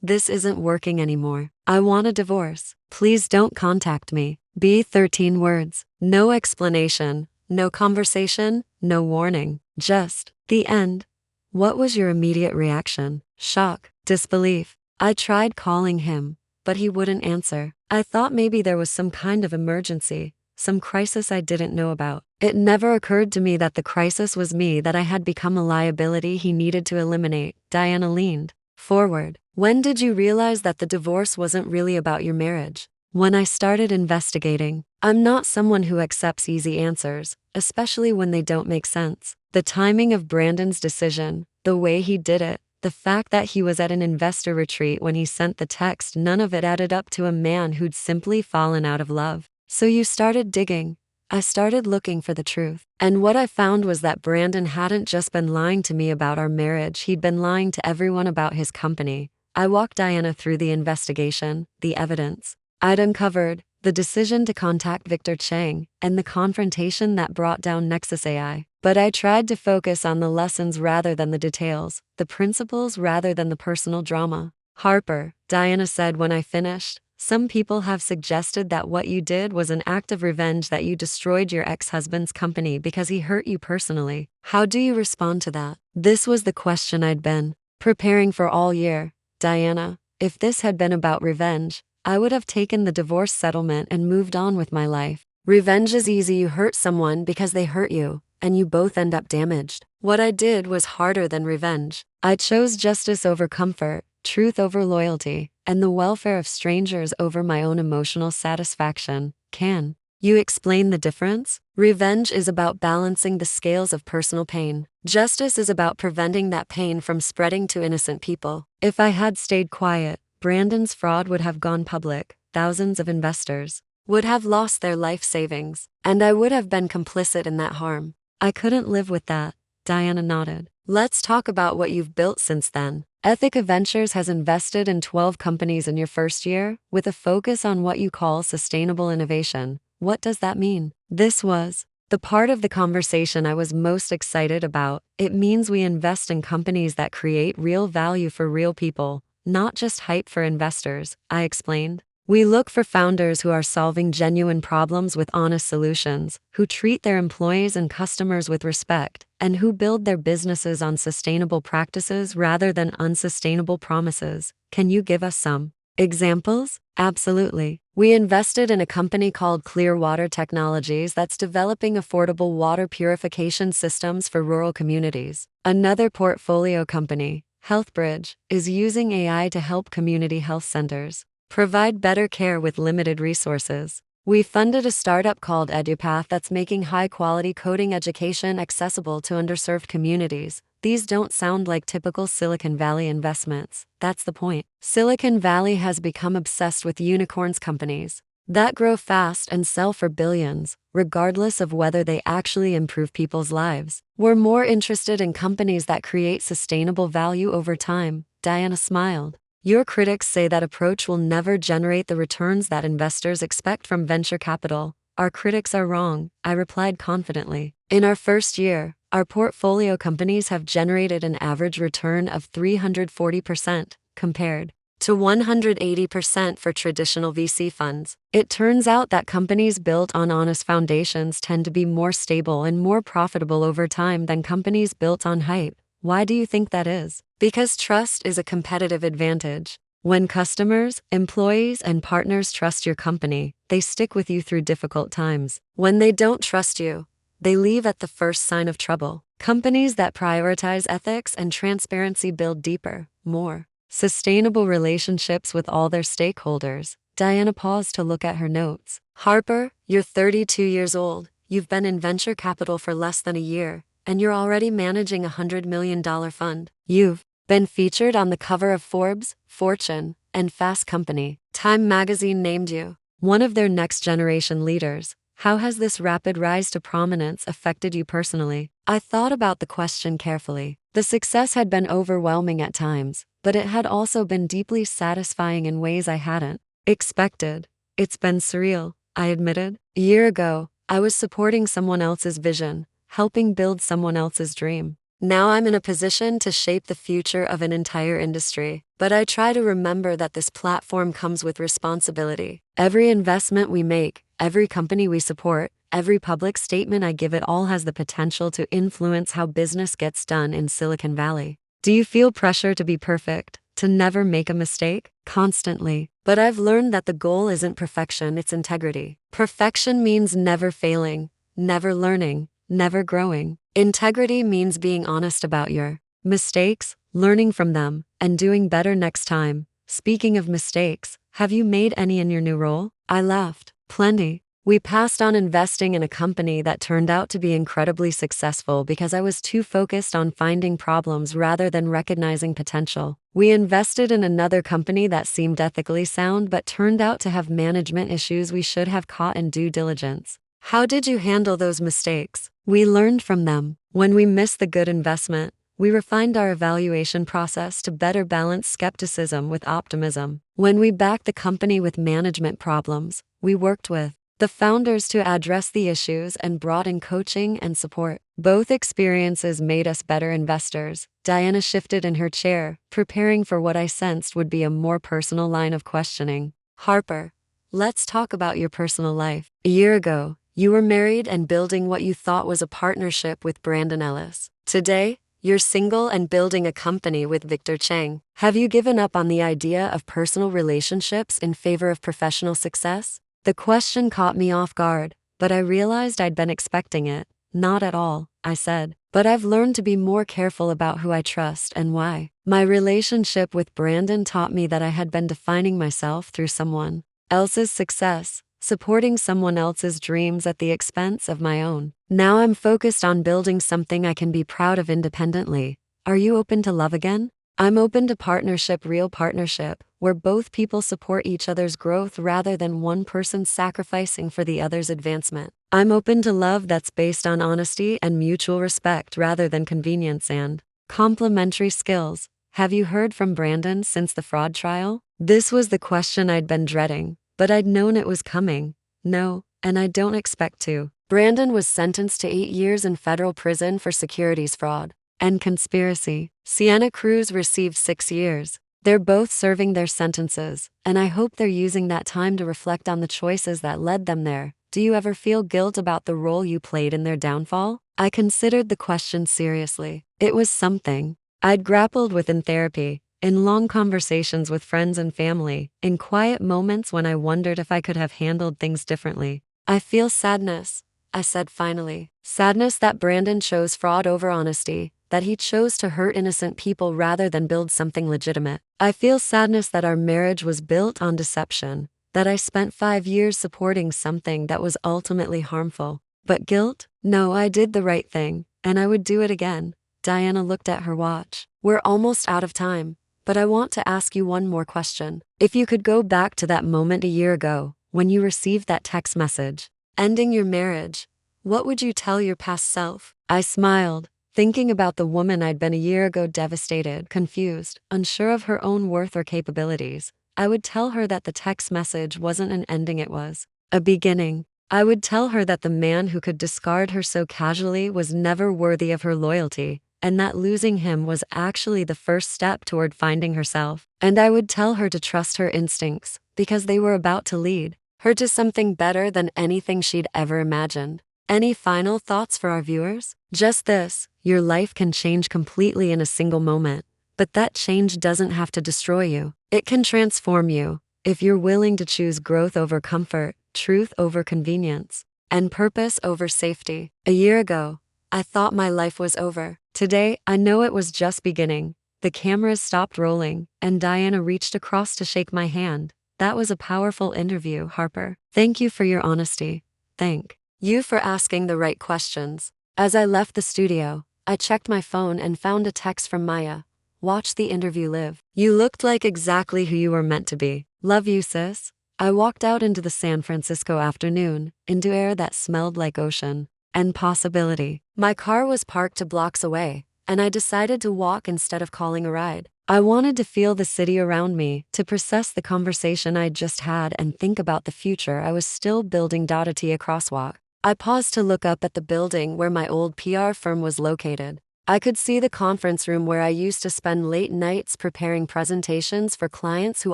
this isn't working anymore. I want a divorce. Please don't contact me. 13 words. No explanation, no conversation, no warning. Just the end. What was your immediate reaction? Shock, disbelief. I tried calling him, but he wouldn't answer. I thought maybe there was some kind of emergency, some crisis I didn't know about. It never occurred to me that the crisis was me, that I had become a liability he needed to eliminate. Diana leaned forward. When did you realize that the divorce wasn't really about your marriage? When I started investigating. I'm not someone who accepts easy answers, especially when they don't make sense. The timing of Brandon's decision, the way he did it, the fact that he was at an investor retreat when he sent the text, none of it added up to a man who'd simply fallen out of love. So you started digging. I started looking for the truth. And what I found was that Brandon hadn't just been lying to me about our marriage, he'd been lying to everyone about his company. I walked Diana through the investigation, the evidence I'd uncovered, the decision to contact Victor Chang, and the confrontation that brought down Nexus AI. But I tried to focus on the lessons rather than the details, the principles rather than the personal drama. Harper, Diana said when I finished, some people have suggested that what you did was an act of revenge, that you destroyed your ex-husband's company because he hurt you personally. How do you respond to that? This was the question I'd been preparing for all year. Diana, if this had been about revenge, I would have taken the divorce settlement and moved on with my life. Revenge is easy. You hurt someone because they hurt you, and you both end up damaged. What I did was harder than revenge. I chose justice over comfort, truth over loyalty, and the welfare of strangers over my own emotional satisfaction. Can you explain the difference? Revenge is about balancing the scales of personal pain. Justice is about preventing that pain from spreading to innocent people. If I had stayed quiet, Brandon's fraud would have gone public, thousands of investors would have lost their life savings, and I would have been complicit in that harm. I couldn't live with that. Diana nodded. Let's talk about what you've built since then. Ethica Ventures has invested in 12 companies in your first year, with a focus on what you call sustainable innovation. What does that mean? This was the part of the conversation I was most excited about. It means we invest in companies that create real value for real people, not just hype for investors, I explained. We look for founders who are solving genuine problems with honest solutions, who treat their employees and customers with respect, and who build their businesses on sustainable practices rather than unsustainable promises. Can you give us some examples? Absolutely. We invested in a company called Clear Water Technologies that's developing affordable water purification systems for rural communities. Another portfolio company, HealthBridge, is using AI to help community health centers provide better care with limited resources. We funded a startup called EduPath that's making high-quality coding education accessible to underserved communities. These don't sound like typical Silicon Valley investments. That's the point. Silicon Valley has become obsessed with unicorns companies, that grow fast and sell for billions, regardless of whether they actually improve people's lives. We're more interested in companies that create sustainable value over time. Diana smiled. Your critics say that approach will never generate the returns that investors expect from venture capital. Our critics are wrong, I replied confidently. In our first year, our portfolio companies have generated an average return of 340%, compared to 180% for traditional VC funds. It turns out that companies built on honest foundations tend to be more stable and more profitable over time than companies built on hype. Why do you think that is? Because trust is a competitive advantage. When customers, employees, and partners trust your company, they stick with you through difficult times. When they don't trust you, they leave at the first sign of trouble. Companies that prioritize ethics and transparency build deeper, more sustainable relationships with all their stakeholders. Diana paused to look at her notes. Harper, you're 32 years old. You've been in venture capital for less than a year, and you're already managing a $100 million fund. You've been featured on the cover of Forbes, Fortune, and Fast Company. Time magazine named you one of their next generation leaders. How has this rapid rise to prominence affected you personally? I thought about the question carefully. The success had been overwhelming at times, but it had also been deeply satisfying in ways I hadn't expected. It's been surreal, I admitted. A year ago, I was supporting someone else's vision, helping build someone else's dream. Now I'm in a position to shape the future of an entire industry. But I try to remember that this platform comes with responsibility. Every investment we make, every company we support, every public statement I give, it all has the potential to influence how business gets done in Silicon Valley. Do you feel pressure to be perfect, to never make a mistake? Constantly. But I've learned that the goal isn't perfection, it's integrity. Perfection means never failing, never learning, never growing. Integrity means being honest about your mistakes, learning from them, and doing better next time. Speaking of mistakes, have you made any in your new role? I laughed. Plenty. We passed on investing in a company that turned out to be incredibly successful because I was too focused on finding problems rather than recognizing potential. We invested in another company that seemed ethically sound but turned out to have management issues we should have caught in due diligence. How did you handle those mistakes? We learned from them. When we missed the good investment, we refined our evaluation process to better balance skepticism with optimism. When we backed the company with management problems, we worked with the founders to address the issues and brought in coaching and support. Both experiences made us better investors. Diana shifted in her chair, preparing for what I sensed would be a more personal line of questioning. Harper, let's talk about your personal life. A year ago, you were married and building what you thought was a partnership with Brandon Ellis. Today, you're single and building a company with Victor Chang. Have you given up on the idea of personal relationships in favor of professional success? The question caught me off guard, but I realized I'd been expecting it. Not at all, I said. But I've learned to be more careful about who I trust and why. My relationship with Brandon taught me that I had been defining myself through someone else's success, supporting someone else's dreams at the expense of my own. Now I'm focused on building something I can be proud of independently. Are you open to love again? I'm open to partnership, real partnership, where both people support each other's growth rather than one person sacrificing for the other's advancement. I'm open to love that's based on honesty and mutual respect rather than convenience and complementary skills. Have you heard from Brandon since the fraud trial? This was the question I'd been dreading, but I'd known it was coming. No, and I don't expect to. Brandon was sentenced to 8 years in federal prison for securities fraud and conspiracy. Sienna Cruz received 6 years. They're both serving their sentences, and I hope they're using that time to reflect on the choices that led them there. Do you ever feel guilt about the role you played in their downfall? I considered the question seriously. It was something I'd grappled with in therapy, in long conversations with friends and family, in quiet moments when I wondered if I could have handled things differently. I feel sadness, I said finally. Sadness that Brandon chose fraud over honesty, that he chose to hurt innocent people rather than build something legitimate. I feel sadness that our marriage was built on deception, that I spent 5 years supporting something that was ultimately harmful. But guilt? No, I did the right thing, and I would do it again. Diana looked at her watch. We're almost out of time, but I want to ask you one more question. If you could go back to that moment a year ago, when you received that text message, ending your marriage, what would you tell your past self? I smiled, thinking about the woman I'd been a year ago, devastated, confused, unsure of her own worth or capabilities. I would tell her that the text message wasn't an ending, it was a beginning. I would tell her that the man who could discard her so casually was never worthy of her loyalty, and that losing him was actually the first step toward finding herself. And I would tell her to trust her instincts, because they were about to lead her to something better than anything she'd ever imagined. Any final thoughts for our viewers? Just this: your life can change completely in a single moment, but that change doesn't have to destroy you. It can transform you, if you're willing to choose growth over comfort, truth over convenience, and purpose over safety. A year ago, I thought my life was over. Today, I know it was just beginning. The cameras stopped rolling, and Diana reached across to shake my hand. That was a powerful interview, Harper. Thank you for your honesty. Thank you for asking the right questions. As I left the studio, I checked my phone and found a text from Maya. Watch the interview live. You looked like exactly who you were meant to be. Love you, sis. I walked out into the San Francisco afternoon, into air that smelled like ocean and possibility. My car was parked 2 blocks away, and I decided to walk instead of calling a ride. I wanted to feel the city around me, to process the conversation I'd just had and think about the future I was still building. A Tia crosswalk. I paused to look up at the building where my old PR firm was located. I could see the conference room where I used to spend late nights preparing presentations for clients who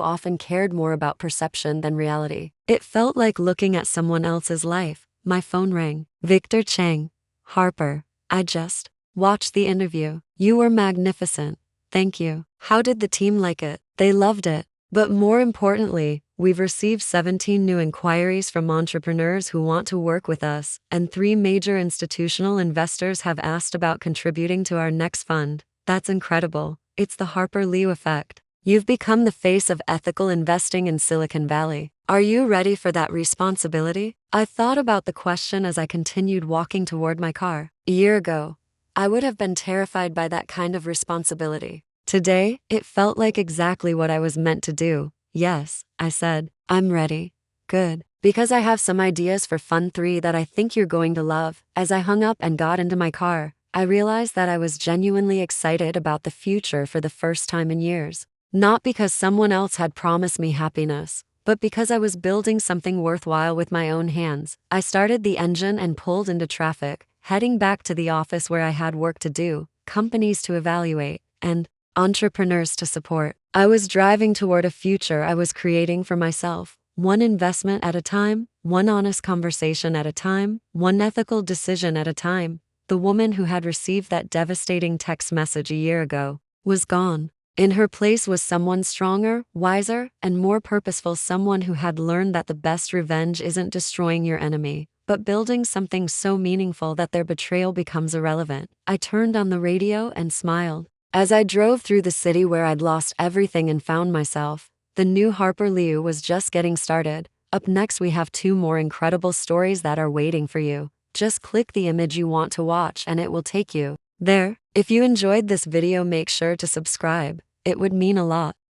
often cared more about perception than reality. It felt like looking at someone else's life. My phone rang. Victor Chang. Harper, I just watched the interview. You were magnificent. Thank you. How did the team like it? They loved it. But more importantly, we've received 17 new inquiries from entrepreneurs who want to work with us, and 3 major institutional investors have asked about contributing to our next fund. That's incredible. It's the Harper Liu effect. You've become the face of ethical investing in Silicon Valley. Are you ready for that responsibility? I thought about the question as I continued walking toward my car. A year ago, I would have been terrified by that kind of responsibility. Today, it felt like exactly what I was meant to do. Yes, I said, I'm ready. Good. Because I have some ideas for Fund 3 that I think you're going to love. As I hung up and got into my car, I realized that I was genuinely excited about the future for the first time in years. Not because someone else had promised me happiness, but because I was building something worthwhile with my own hands. I started the engine and pulled into traffic, heading back to the office where I had work to do, companies to evaluate, and entrepreneurs to support. I was driving toward a future I was creating for myself, one investment at a time, one honest conversation at a time, one ethical decision at a time. The woman who had received that devastating text message a year ago was gone. In her place was someone stronger, wiser, and more purposeful, someone who had learned that the best revenge isn't destroying your enemy, but building something so meaningful that their betrayal becomes irrelevant. I turned on the radio and smiled. As I drove through the city where I'd lost everything and found myself, the new Harper Liu was just getting started. Up next, we have 2 more incredible stories that are waiting for you. Just click the image you want to watch and it will take you there. If you enjoyed this video, make sure to subscribe. It would mean a lot.